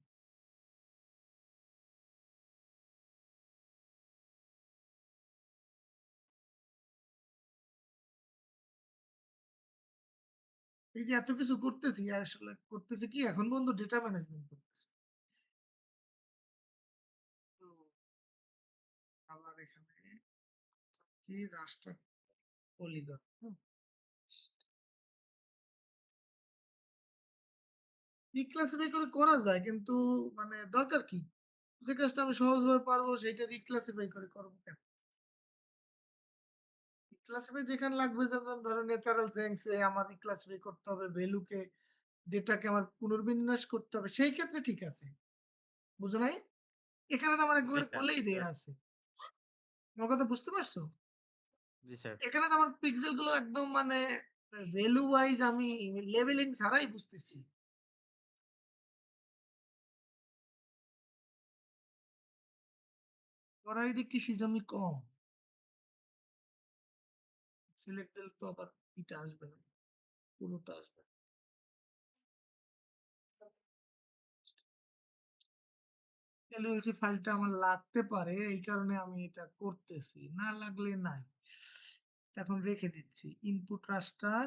এই যে এত কিছু করতেছি, আসলে করতেছি কি এখন পর্যন্ত ডেটা ম্যানেজমেন্ট করতেছি। তো আবার এখানে কি রাষ্ট্র পলিগন ডিক্লাসিফাই করে করা যায়, কিন্তু মানে দরকার কি? যে কাজটা আমি সহজভাবে পারবো সেইটা রিক্লাসিফাই করে করবো কেন? রিক্লাসিফাই যেখানে লাগবে, যেমন ধরো ন্যাচারাল সেন্সে আমার রিক্লাসিফাই করতে হবে, ভ্যালুকে ডেটাকে আমার পুনর্বিন্যাস করতে হবে, সেই ক্ষেত্রে ঠিক আছে। বুঝো নাই? এখানে তো আমার জি একবারে স্যার, বলেই জি দেয়া স্যার, আছে। আমার কথা বুঝতে পারছো? জি স্যার। এখানে তো আমার পিক্সেল গুলো একদম মানে ভ্যালু ওয়াইজ আমি লেবেলিং ছাড়াই বুঝতেছি। করাই দেখি সিজমি কম। সিলেক্ট দিলে তো আবার এটা আসবে না, পুরোটা আসবে। এলএলসি ফাইলটা আমার লাগতে পারে, এই কারণে আমি এটা করতেছি, না লাগলে নাই। এখন রেখে দিচ্ছি ইনপুট রাস্টার।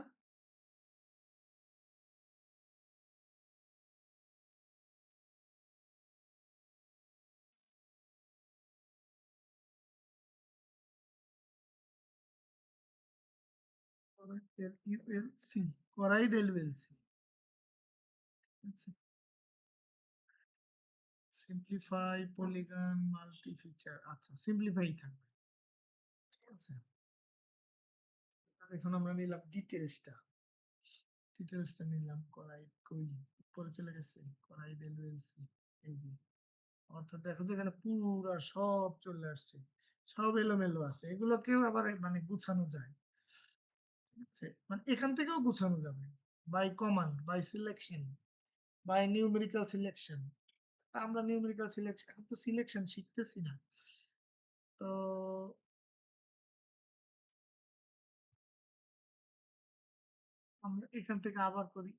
ইউএলসি করাই LLC simplify polygon multi feature, আচ্ছা সিম্পলিফাই থাকবে, ঠিক আছে। এখন আমরা নিলাম ডিটেলসটা নিলাম, করাই কই উপরে চলে গেছে, করাই এলএলসি, এই যে। অর্থাৎ দেখো যে এখানে পুরা সব চলে আসছে, সব এলোমেলো আছে, এগুলোকেও আবার মানে গুছানো যায়, ঠিক আছে। মানে এখান থেকেও গুছানো যাবে, by command, by selection, by numerical selection. আমরা নিউমেরিক্যাল সিলেকশন, এখন তো সিলেকশন শিখতেছি না, তো আমরা এখান থেকে আবার করি।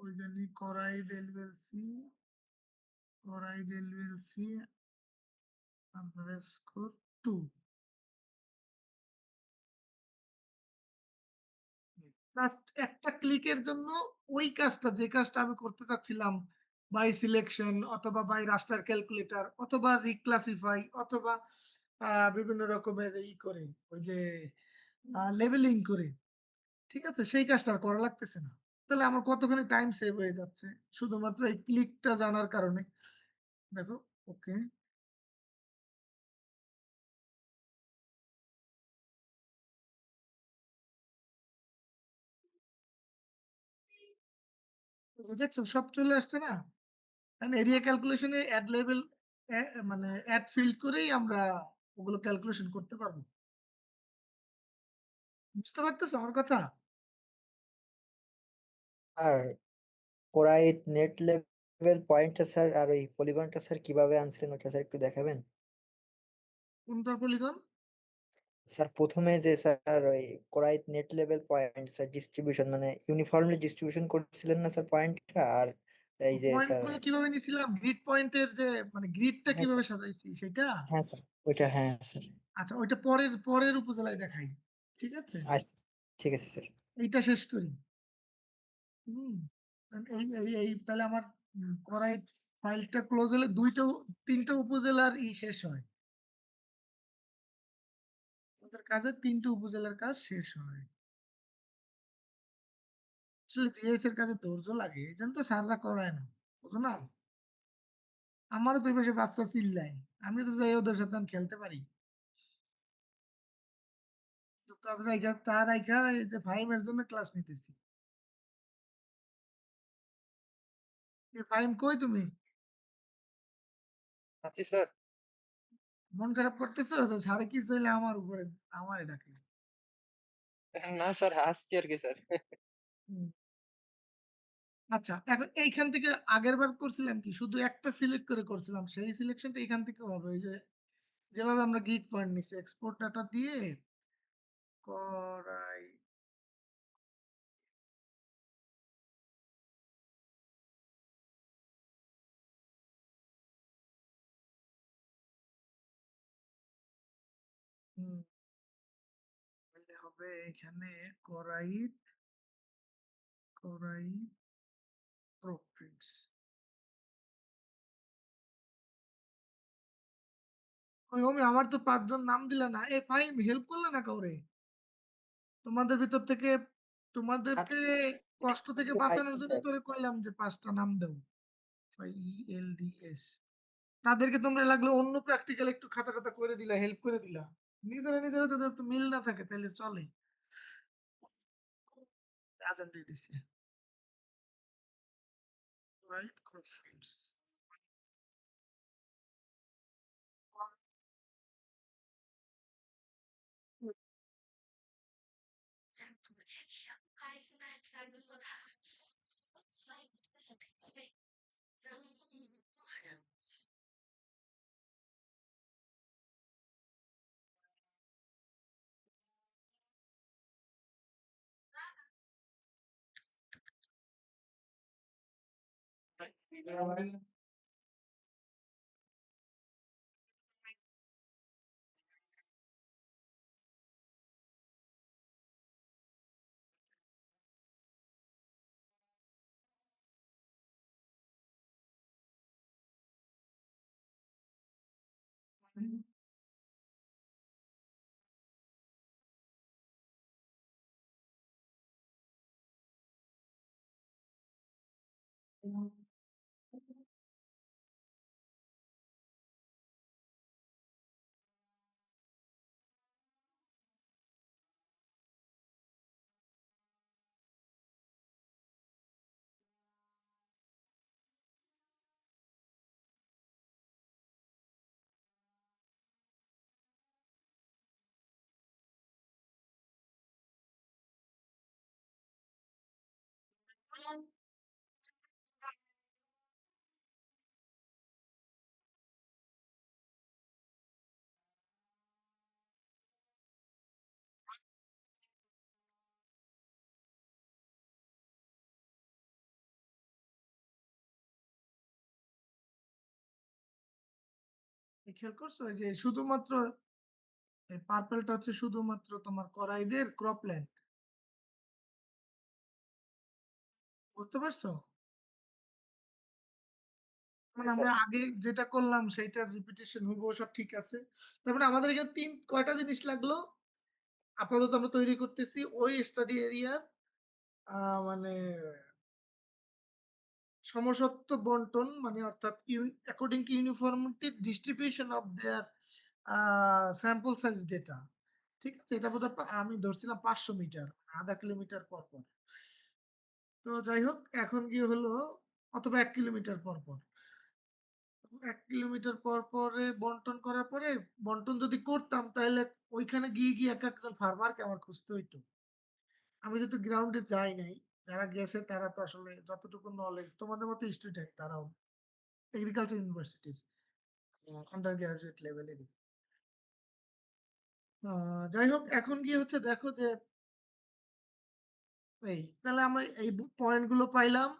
ওই জন্য করাই এলএলসি আন্ডারস্কোর 2। জাস্ট একটা ক্লিকের জন্য ওই কাজটা, যে কাজটা আমি করতে চাচ্ছিলাম, বাই সিলেকশন অথবা বাই রাস্টার ক্যালকুলেটর অথবা রিক্লাসিফাই অথবা বিভিন্ন রকমের ই করে, ওই যে লেবেলিং করে, ঠিক আছে, সেই কাজটা আর করা লাগতেছে না। তাহলে আমার কতখানি টাইম সেভ হয়ে যাচ্ছে শুধুমাত্র এই ক্লিকটা জানার কারণে। দেখো, ওকে, দেখছো সব চলে আসছে না। কারণ এরিয়া ক্যালকুলেশনে অ্যাড লেভেল, মানে অ্যাড ফিল্ড করেই আমরা ওগুলো ক্যালকুলেশন করতে পারবো। বুঝতে পারতেছো আমার কথা? আর কোরাই নেট লেভেল পয়েন্টটা স্যার আর ওই পলিগনটা স্যার কিভাবে আনছিলেন ওটা স্যার একটু দেখাবেন? কোনটার পলিগন? স্যার প্রথমে যে স্যার ওই core i net level point sir distribution মানে ইউনিফর্মলি ডিস্ট্রিবিউশন করছিলেন না স্যার পয়েন্টটা, আর এই যে পয়েন্ট স্যার। গুলো কিভাবে নিছিলাম, গ্রিড পয়েন্টের যে মানে গ্রিডটা হ্যাঁ কিভাবে স্যার, সাজাইছি সেটা। হ্যাঁ স্যার, ওইটা হ্যাঁ স্যার। আচ্ছা, ওইটা পরের পরের উপজেলায় দেখাই, ঠিক আছে। আচ্ছা, ঠিক আছে স্যার। এইটা শেষ করি। হুম, এই তাহলে আমার করাই ফাইলটা ক্লোজ হলে তিনটা উপজেলার শেষ হয়। ওদের কাজে তিনটা উপজেলার কাজ শেষ হয়। আসলে জিএস এর কাজে ধৈর্য লাগে, এই জন্য তো স্যাররা করায় না, বুঝো না। আমারও তো এই পাশে বাচ্চা চিল্লায়, আমি তো যাই ওদের সাথে আমি খেলতে পারি। তো তার রাইখা এই যে ফাহিমের জন্য ক্লাস নিতেছি। ফাহিম কই তুমি? আছি স্যার। মন খারাপ করতেছো যে স্যারে কি চাইলে আমার উপরে আমারে ডাকে। না স্যার, আসছি আর কি স্যার। হুম। আচ্ছা, এখন এইখান থেকে আগের বার করছিলাম কি শুধু একটা সিলেক্ট করে করছিলাম, সেই সিলেকশনটা এখান থেকে হবে, ওই যে যেভাবে আমরা গ্রিড পয়েন্ট নিছি এক্সপোর্ট ডাটা দিয়ে করাই। হুম, তাহলে হবে এখানে করাই প্রফিটস। ওই ওমি আমার তো 5 জন নাম দিলা না, এ ফাহিম হেল্প করলে না কাউরে তোমাদের ভিতর থেকে? তোমাদেরকে কষ্ট থেকে কিন্তু বাঁচানোর পাইছি জন্য স্যার। তোরে কইলাম যে 5টা নাম দেও। IELDS তাদেরকে তোমরা লাগলে অন্য প্র্যাকটিক্যাল একটু খাতা করে দিলা, হেল্প করে দিলা। নিজেরা যদি তো মিল না থাকে তাহলে চলে। আজান দিয়ে দিছে। Right confidence. খেয়াল করছো এই যে শুধুমাত্র এই পার্পলটা হচ্ছে শুধুমাত্র তোমার করাইদের ক্রপল্যান্ড। বুঝতে পারছো? মানে আমরা আগে যেটা করলাম সেইটার রিপিটেশন হুবহু সব ঠিক আছে। তার মানে আমাদের এখানে কয়টা জিনিস লাগলো? আপাতত আমরা তৈরি করতেছি ওই স্টাডি এরিয়ার মানে সমসত্ব বন্টন মানে অর্থাৎ according to uniformity distribution of their sample size data. ঠিক আছে? এটা বোধহয় আমি ধরছিলাম 500 মিটার, আধা কিলোমিটার পর পর। তো যাই হোক এখন গিয়ে হলো অথবা 1 কিলোমিটার পর পর। 1 কিলোমিটার পর পরে বন্টন করার পরে বন্টন যদি করতাম তাহলে ওইখানে গিয়ে এক একজন ফার্মারকে আমার খুঁজতে হইতো। আমি যেহেতু গ্রাউন্ডে যাই নাই, যারা গেছে তারা তো আসলে যতটুকু নলেজ তোমাদের মতো স্টুডেন্ট তারাও এগ্রিকালচার ইউনিভার্সিটির আন্ডার গ্রাজুয়েট লেভেলেরই। যাই হোক এখন গিয়ে হচ্ছে দেখো যে এই তাহলে আমি এই পয়েন্ট গুলো পাইলাম।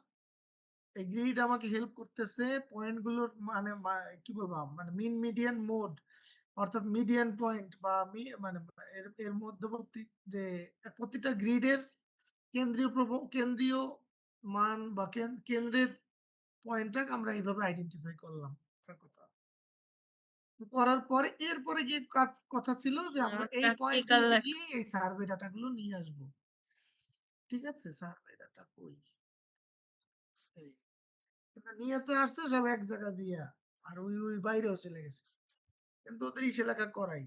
এই গ্রিড আমাকে হেল্প করতেছে পয়েন্ট গুলোর মানে কি বলবো মানে মিন মিডিয়ান মোড অর্থাৎ মিডিয়ান পয়েন্ট বা মানে এর মধ্যবর্তী যে প্রতিটা গ্রিডের কেন্দ্রীয় মান বা কেন্দ্রের পয়েন্টটাকে আমরা এইভাবে আইডেন্টিফাই করলাম। কথা করার পরে এরপরে গিয়ে কথা ছিল যে আমরা এই পয়েন্ট প্র্যাকটিক্যাল গুলোতে গিয়ে এই সার্ভে ডাটা গুলো নিয়ে আসবো। ঠিক আছে? সার্ভে ডাটা কই? এই এটা নিয়ে তো আসছে সব এক জায়গা দিয়া আর ওই বাইরেও চলে গেছে। কিন্তু ওদের ইসে লেখা করাই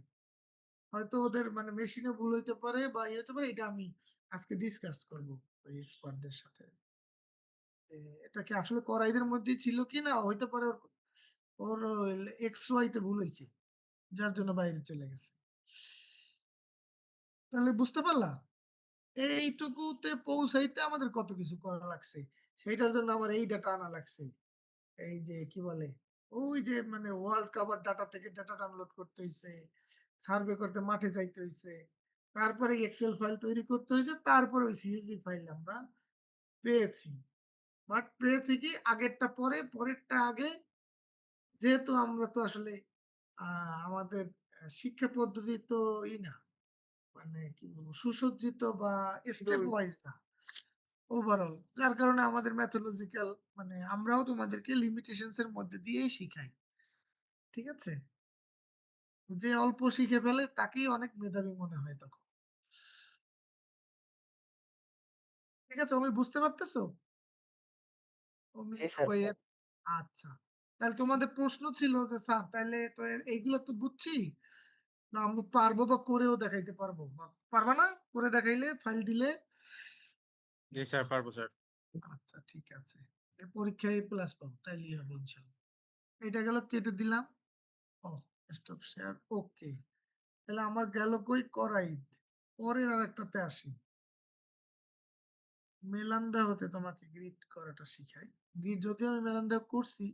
হয়তো ওদের মানে মেশিনে ভুল হইতে পারে বা ইয়ে হতে পারে। এটা আমি আজকে ডিসকাস করব ওই এক্সপার্টদের সাথে। এটা কি আসলে করাইদের মধ্যেই ছিল কি না হইতে পারে ওর এক্স ওয়াই তে ভুল হয়েছে যার জন্য বাইরে চলে গেছে। তাহলে বুঝতে পারলা এইটুকুতে পৌঁছাইতে আমাদের কত কিছু করা লাগছে। সেইটার জন্য আমার এই ডাটা আনা লাগছে। এই যে কি বলে ওই যে মানে ওয়ার্ল্ড কভার ডাটা থেকে ডাটা ডাউনলোড করতে হইছে, সার্ভে করতে মাঠে যাইতে হইছে, তারপরে এক্সেল ফাইল তৈরি করতে হয়েছে, তারপরে ওই সিএসভি ফাইল আমরা পেয়েছি। বাট পেয়েছি কি আগেরটা পরে পরেরটা আগে। যেহেতু আমরা তো আসলে আমাদের শিক্ষা পদ্ধতি তো না মানে কি বলবো সুসজ্জিত বা স্টেপ ওয়াইজ না ওভারঅল, যার কারণে আমাদের ম্যাথোলজিক্যাল মানে আমরাও তোমাদেরকে লিমিটেশনস এর মধ্যে দিয়েই শিখাই। ঠিক আছে? যে অল্প শিখে ফেলে তাকেই অনেক মেধাবী মনে হয় তখন। ঠিক আছে? অমি বুঝতে পারতেছো? অমি, জি স্যার। ওয়েব, আচ্ছা। তাহলে তোমাদের প্রশ্ন ছিল যে স্যার তাইলে তো এইগুলো তো বুঝছি। না আমরা পারবো বা করেও দেখাইতে পারবো। পারবা না? করে দেখাইলে ফাইল দিলে? জি আচ্ছা, স্যার, পারবো স্যার। আচ্ছা ঠিক আছে। পরীক্ষায় প্লাস পাবো তাইলেই হবে ইনশাল্লাহ। এটা গেল কেটে দিলাম। ও স্টপ শেয়ার, ওকে। তাহলে আমার গেল কই করাইদ। পরের আরেকটাতে আসি। মেলান্দা হতে তোমাকে গ্রিড করাটা শিখাই। গ্রিড যদিও আমি মেলান্দা করছি,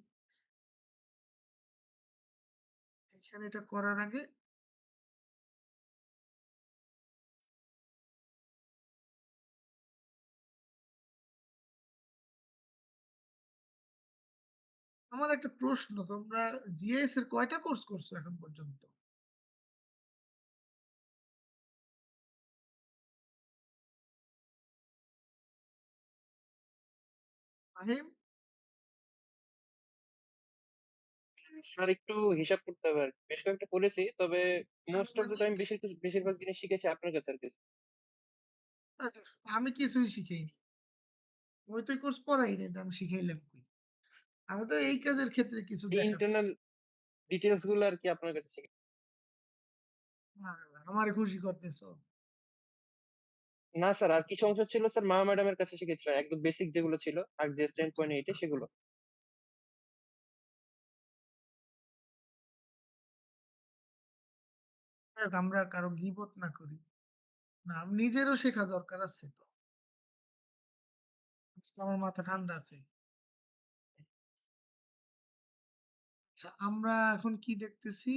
এখানে এটা করার আগে আমার একটা প্রশ্ন, তোমরা জিএস এর কয়টা কোর্স করছো এখন পর্যন্ত? ফাহিম? স্যার একটু হিসাব করতে হবে আর কি। বেশ কয়েকটা করেছি, তবে মোস্ট অফ দ্য মানে টাইম বেশিরভাগ জিনিস শিখেছি আপনার কাছে আর কি। আমি কিছুই শিখাইনি। ওই তো কোর্স পড়াই নাই, তো আমি শিখাইলাম কই? আমি তো এই কাজের ক্ষেত্রে কিছু দেখাচ্ছি। ইন্টারনাল ডিটেইলস গুলো আর কি আপনার কাছে শিখেছি। আমারে খুশি করতেছো। না স্যার, আর কিছু অংশ ছিল স্যার মা ম্যাডামের কাছে শিখেছিলাম, একদম বেসিক যেগুলো ছিল আর যে আচ্ছা 10.8 আচ্ছা। এ সেগুলো। যাক, আমরা কারো গিবত না করি। না, নিজেরও শেখা দরকার আছে তো। আজকে আমার মাথা ঠান্ডা আছে। আচ্ছা, আমরা এখন কি দেখতেছি?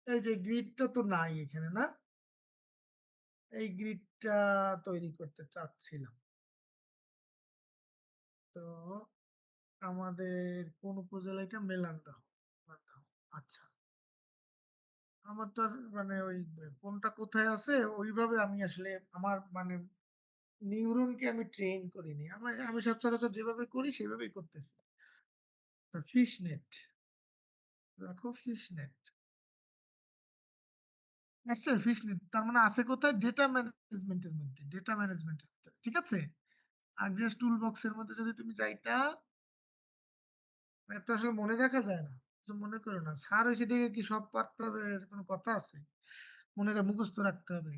এই যে গ্রিডটা তো নাই এখানে, না? এই গ্রিডটা তৈরি করতে চাচ্ছিলাম। তো আমাদের কোন উপজেলা এটা? মেলান্দহ। মেলান্দহ। আচ্ছা। আমার তো আর মানে ওই কোনটা কোথায় আছে ওইভাবে আমি আসলে আমার মানে নিউরনকে আমি ট্রেন করিনি। আমি সচরাচর যেভাবে করি সেভাবেই করতেছি। ফিশ নেট, দেখো ফিশ নেট। আচ্ছা, ফিশ নেট তার মানে আছে কোথায়? ডেটা ম্যানেজমেন্টের মধ্যে, ডেটা ম্যানেজমেন্টের মধ্যে, ঠিক আছে? আর জাস্ট টুল বক্সের মধ্যে যদি তুমি যাইতা, এত আসলে মনে রাখা যায় না। কিছু মনে করো না, স্যার হয়েছে দেখে কি সব পারতে হবে এর কোনো কথা আছে? মুখস্থ রাখতে হবে।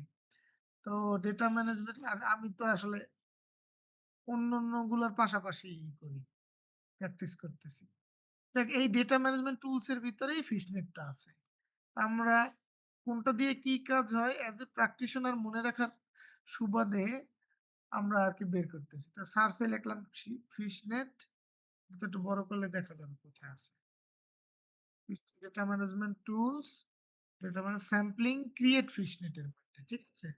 তো ডেটা ম্যানেজমেন্ট, আর আমি তো আসলে অন্য গুলার পাশাপাশি করি, প্র্যাকটিস করতেছি। দেখ, এই ডেটা ম্যানেজমেন্ট টুলস এর ভিতরেই ফিশনেটটা আছে। আমরা কোনটা দিয়ে কি কাজ হয় অ্যাজ এ প্র্যাকটিশনার মনে রাখার সুবাদে আমরা আর কি বের করতেছি। তো সার্চে লিখলাম ফিশনেট, এটা একটু বড় করলে দেখা যাবে কোথায় আছে। ডেটা ম্যানেজমেন্ট টুলস, ডেটা মানে স্যাম্পলিং, ক্রিয়েট ফিশনেটের মধ্যে, ঠিক আছে?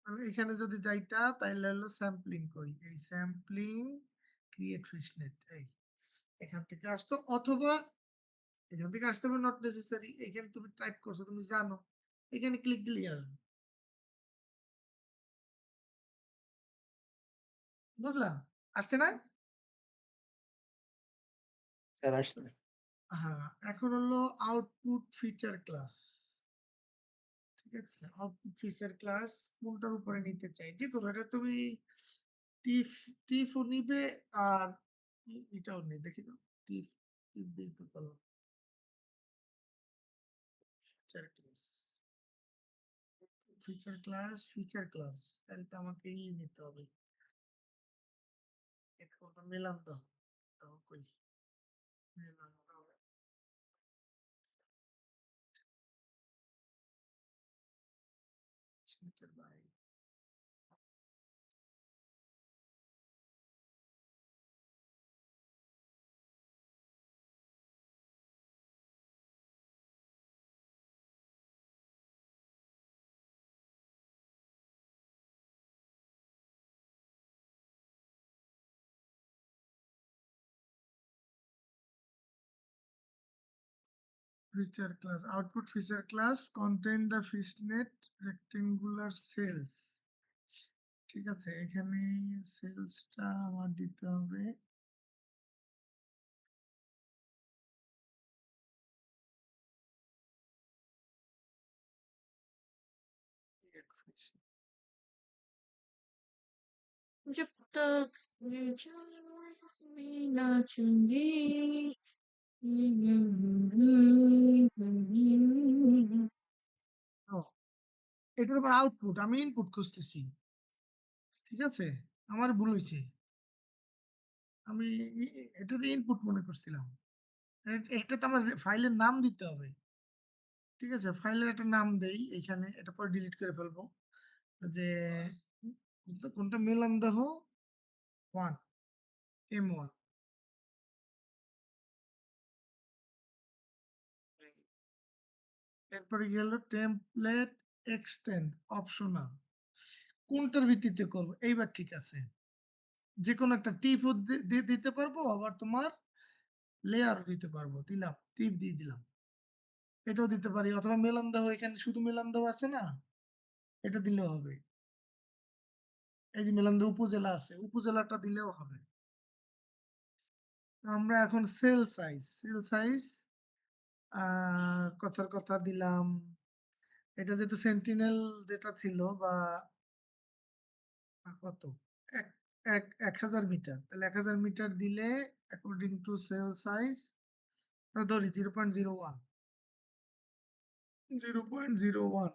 তাহলে এখানে যদি যাইতা তাইলে হলো স্যাম্পলিং কই, এই স্যাম্পলিং ক্রিয়েট ফিশনেট, এই এখান থেকে আসতো, অথবা এখান থেকে আসতে হবে, নট নেসেসারি। এখানে তুমি টাইপ করছো, তুমি জানো, এখানে ক্লিক দিলেই আসবে। বুঝলাম, আসছে না? স্যার আসছে। হ্যাঁ, এখন হলো আউটপুট ফিচার ক্লাস। ঠিক আছে, আউটপুট ফিচার ক্লাস কোনটার উপরে নিতে চাই? যে কোনো এটা তুমি টিফ টিফও নিবে, আর এটাও নেই, দেখি তো। টিফ টিফ দিয়ে তো করলাম ফিচার ক্লাস। ফিচার ক্লাস তাহলে তো আমাকে নিতে হবে। এটা কোনটা? মেলাম তো, তাও কই মেলাম তো। Feature by feature class. Output feature class contain the fishnet rectangular cells. ঠিক আছে, এখানে সেলসটা আমার দিতে হবে। जब तक ये जाने ना चुने ও, এটার আবার আউটপুট, আমি ইনপুট খুঁজতেছি। ঠিক আছে? আমার ভুল হইছে। আমি এটাকে ইনপুট মনে করছিলাম। এটাতে আমার ফাইলের নাম দিতে হবে। ঠিক আছে? ফাইলের একটা নাম দেই এখানে, এটা পরে ডিলিট করে ফেলবো। যে কোনটা মেলান্দাহ 1 M1। এরপরে গেল টেমপ্লেট এক্সটেন্ড অপশনাল। কোনটার ভিত্তিতে করব? এইবার ঠিক আছে। যেকোনো একটা টিপও দিতে পারবো, আবার তোমার লেয়ারও দিতে পারবো। দিলাম, টিপ দিয়ে দিলাম। এটাও দিতে পারি, অথবা মেলান্দাহ, এখানে শুধু মেলান্দাহ আছে না? এটা দিলেও হবে। এই যে মেলান্দাহ উপজেলা আছে, উপজেলাটা দিলেও হবে। আমরা এখন সেল সাইজ কথার কথা দিলাম। এটা যেহেতু সেন্টিনেল ডেটা ছিল, বা কত, এক 1000 মিটার, তাহলে 1000 মিটার দিলে অ্যাকর্ডিং টু সেল সাইজ ধরি 0.01, 0.01।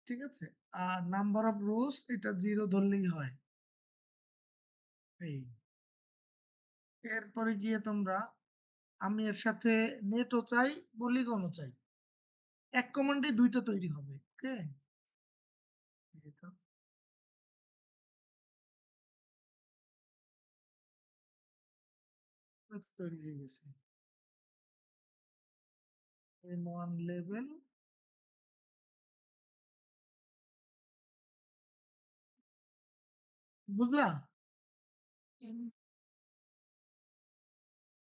ঠিক আছে? আর নাম্বার অফ রোস এটা 0 ধরলেই হয়। এই এরপরে গিয়ে তোমরা, আমি এর সাথে নেটও চাই, পলিগনও চাই। এক কমান্ডে দুইটা তৈরি হবে। ওকে, তৈরি হয়ে গেছে। M1 লেভেল, বুঝলা?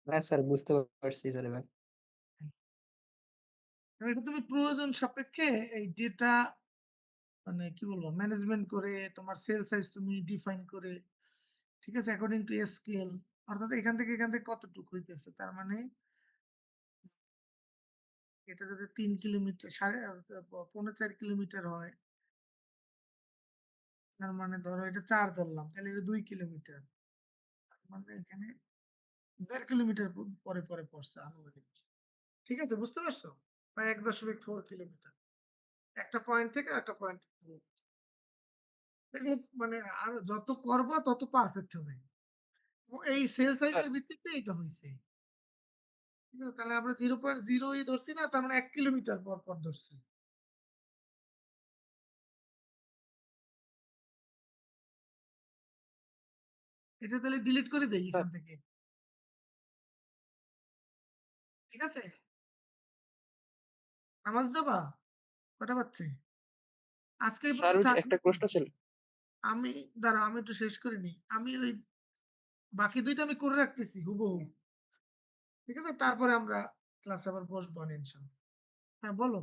হ্যাঁ স্যার, বুঝতে পারছি স্যার এবার। এটা তুমি প্রয়োজন সাপেক্ষে এই ডেটা মানে কি বলবো ম্যানেজমেন্ট করে, তোমার সেল সাইজ তুমি ডিফাইন করে, ঠিক আছে, অ্যাকর্ডিং টু স্কেল, অর্থাৎ এখান থেকে কতটুকু হইতেছে, তার মানে এটা যদি 3 কিলোমিটার, 4.5 কিলোমিটার হয়, তার মানে ধরো এটা 4 ধরলাম, তাহলে এটা 2 কিলোমিটার, তার মানে এখানে 1.5 কিলোমিটার পরে পরে পড়ছে আনুমানিক। ঠিক আছে, বুঝতে পারছো? বা 1.4 কিলোমিটার একটা পয়েন্ট থেকে একটা পয়েন্ট। মানে আর যত করবা তত পারফেক্ট হবে। এই সেল স্যার সাইজের ভিত্তিতে এটা হয়েছে। ঠিক আছে, তাহলে আমরা 0.0 ধরছি না, তার মানে 1 কিলোমিটার পর পর ধরছি। এটা তাহলে ডিলিট করে দেই স্যার এখান থেকে। ঠিক আছে, নামাজ যাবা? কটা বাজছে? আজকে এই স্যার, পর্যন্ত ওই যে থাক একটা নাকি? প্রশ্ন ছিল। আমি দাঁড়া, আমি একটু শেষ করে নিই। আমি ওই বাকি দুইটা আমি করে রাখতেছি হুবহু। ঠিক আছে, তারপরে আমরা ক্লাস আবার বসবো ইনশাআল্লাহ। হ্যাঁ বলো।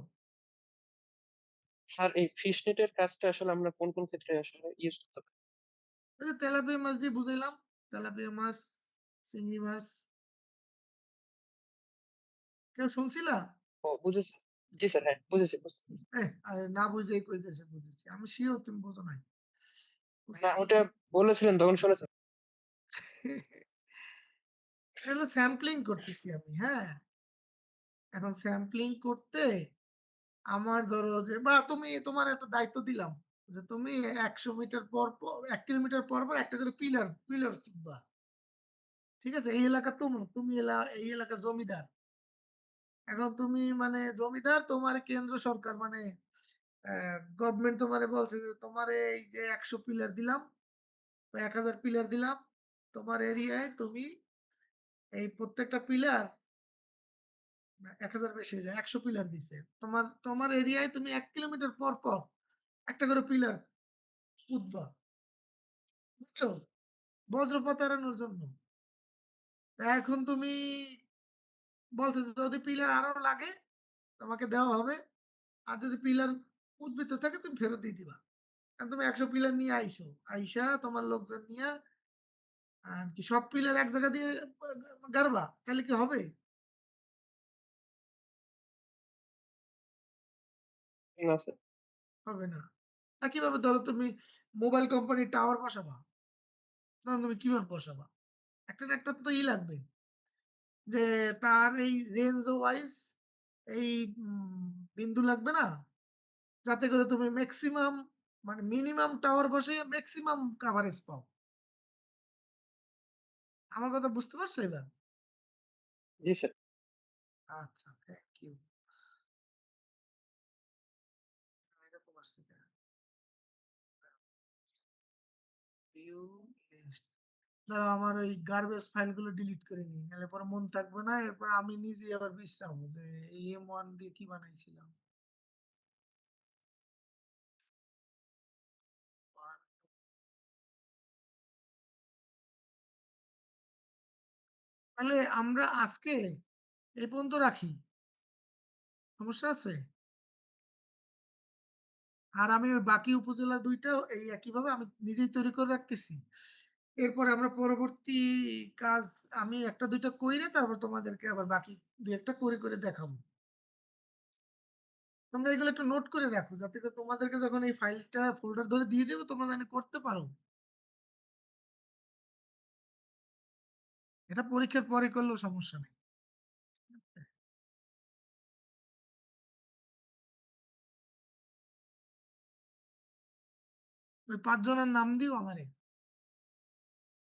স্যার, এই ফিশ নেটের কাজটা আসলে আমরা কোন কোন ক্ষেত্রে আসলে ইউজ করতে পারি? ওই যে তেলাপিয়া মাছ দিয়ে বুঝাইলাম, তেলাপিয়া মাছ, চিংড়ি মাছ। কেউ শুনছিলা? ও, বুঝেছি। জি স্যার, হ্যাঁ বুঝেছি বুঝেছি। আরে না বুঝেই কইতেছে, বুঝেছি আমি, শিওর তুমি বোঝো নাই। না, ওটা বলেছিলেন তখন শুনেছেন। এটা হলো স্যাম্পলিং করতেছি আমি। হ্যাঁ, এখন স্যাম্পলিং করতে আমার ধরো যে, বা তুমি, তোমার একটা দায়িত্ব দিলাম যে তুমি 100 মিটার পর পর, 1 কিলোমিটার পর পর একটা করে পিলার পিলার তুলবা। ঠিক আছে, এই এলাকা তোমার, তুমি এই এলাকার জমিদার। এখন তুমি মানে জমিদার, তোমার কেন্দ্র সরকার মানে গভর্নমেন্ট তোমারে বলছে যে তোমার এই যে 100 পিলার দিলাম, 1000 পিলার দিলাম, তোমার এরিয়ায় তুমি এই প্রত্যেকটা পিলার, 1000 বেশি হয়ে যায়, 100 পিলার দিছে, তোমার তোমার এরিয়ায় তুমি 1 কিলোমিটার পর পর একটা করে পিলার পুঁতবা। বুঝছো? বজ্রপাত এড়ানোর জন্য। তা এখন তুমি বলছো যে যদি পিলার আরো লাগে তোমাকে দেওয়া হবে, আর যদি পিলার উদ্বৃত্ত থাকে তুমি ফেরত দিয়ে দিবা। কারণ তুমি 100 পিলার নিয়ে আইছো, আইসা তোমার লোকজন নিয়ে আর কি সব পিলার এক জায়গা দিয়ে গাড়বা, তাহলে কি হবে? না স্যার। হবে না। কিভাবে ধরো তুমি মোবাইল কোম্পানির টাওয়ার বসাবা। তখন তুমি কিভাবে বসাবা? একটা না একটা তো লাগবে। যে তার এই রেঞ্জ ওয়াইজ এই বিন্দু লাগবে না? যাতে করে তুমি মেক্সিমাম মানে মিনিমাম টাওয়ার বসিয়ে মেক্সিমাম কভারেজ পাও। আমার কথা বুঝতে পারছো এবার? জি স্যার। আচ্ছা, থ্যাংক ইউ। এরকম আসছে কেন? View list. ধরো আমার ওই গার্বেজ ফাইলগুলো ডিলিট করে নিই। নাহলে পরে মন থাকবে না। এরপর আমি নিজেই আবার বিশ্রাবো যে এই M1 দিয়ে কি বানাইছিলাম। তাহলে আমরা আজকে এই পর্যন্ত রাখি। সমস্যা আছে? আর আমি ওই বাকি উপজেলা ২ টা এই একইভাবে আমি নিজেই তৈরি করে রাখতেছি। এরপরে আমরা পরবর্তী কাজ আমি ১ টা ২ টা কইরা তারপর তোমাদেরকে আবার বাকি ২-১ টা করে দেখাবো। তোমরা এগুলো একটু নোট করে রাখো যাতে করে তোমাদেরকে যখন এই ফাইলটা ফোল্ডার ধরে দিয়ে দেব তোমরা যেন করতে পারো। এটা পরীক্ষার পরে করলেও সমস্যা নেই। ওই ৫ জনের নাম দিও আমারে।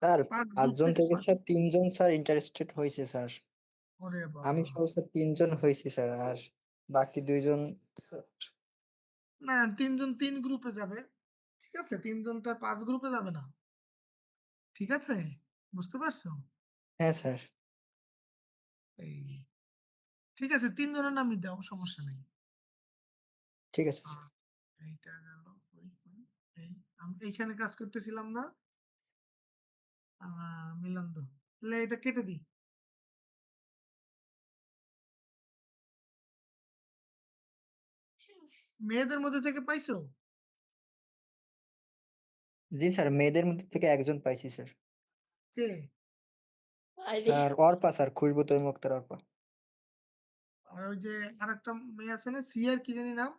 স্যার ৫ ৫ গ্রুপ জন থেকে থেকে স্যার ৩ জন স্যার ইন্টারেস্টেড হইছে স্যার। ওরে আমি বাবা! সহ স্যার ৩ জন হইছি স্যার। আর বাকি ২ জন স্যার। না ৩ জন ৩ গ্রুপে যাবে। ঠিক আছে? ৩ জন তো আর ৫ গ্রুপে যাবে না। ঠিক আছে? বুঝতে পারছো? হ্যাঁ স্যার। এই ঠিক আছে ৩ জনের নামই দাও সমস্যা নেই। ঠিক আছে আ স্যার। এইটা গেল এই আমি এইখানে কাজ করতেছিলাম না? আ মিলন্দ। তাহলে এটা কেটে দিই। মেয়েদের মধ্যে থেকে পাইছো? জি স্যার, মেয়েদের মধ্যে থেকে একজন পাইছি স্যার। কে? আরে স্যার অর্পা স্যার, খুশবু তৈমুক্তার অর্পা। আর ওই যে আরেকটা মেয়ে আছে না সিয়ার কি জানি নাম?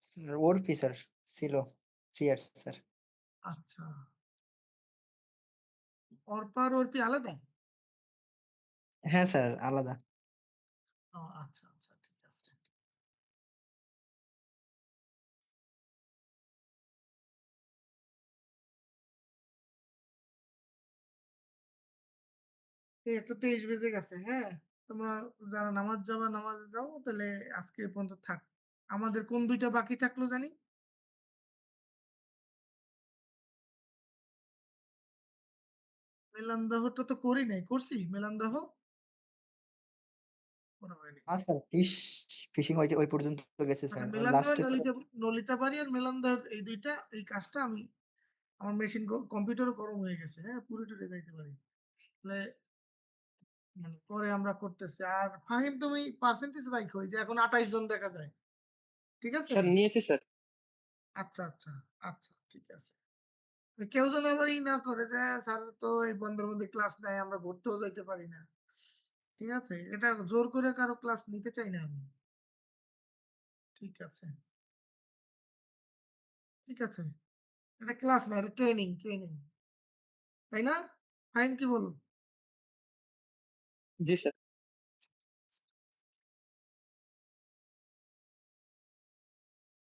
স্যার অর্পি স্যার ছিল। CR sir. আচ্ছা। অর্পা আর অর্পি আলাদা? হ্যাঁ স্যার, আলাদা। ও আচ্ছা, আচ্ছা ঠিক আছে। এই একটা ২৩ বেজে গেছে, হ্যাঁ? তোমরা যারা নামাজ যাবা নামাজে যাও তাহলে আজকে এ পর্যন্ত থাক। আমাদের কোন ২ টা বাকি থাকলো জানি? মেলান্দাহটা তো করি নাই। করছি মেলান্দাহ? করা হয়নি। স্যার ফিশিং ওই পর্যন্ত গেছে আচ্ছা স্যার। মেলান্দাহ লাস্টে স্যার। নলিতাবাড়ী আর মেলান্দাহ এই ২ টা এই কাজটা আমি আমার মেশিন কম্পিউটারও গরম হয়ে গেছে, হ্যাঁ? পুরো যাইতে পারি। তাহলে মানে পরে আমরা করতেছি। আর ফাহিম তুমি পার্সেন্টেজ রাইখো এই যে এখন ২৮ জন দেখা যায়। ঠিক আছে? স্যার নিয়েছি স্যার। আচ্ছা, আচ্ছা, আচ্ছা ঠিক আছে। কেউ যেন আবার না করে যে স্যার তো এই বন্ধের মধ্যে ক্লাস নেয় আমরা ঘুরতেও যাইতে পারি না। ঠিক আছে? এটা জোর করে কারো ক্লাস নিতে চাই না আমি। ঠিক আছে। ঠিক আছে। এটা ক্লাস না, এটা ট্রেনিং। তাই না? ফাহিম কি বলো? জি স্যার।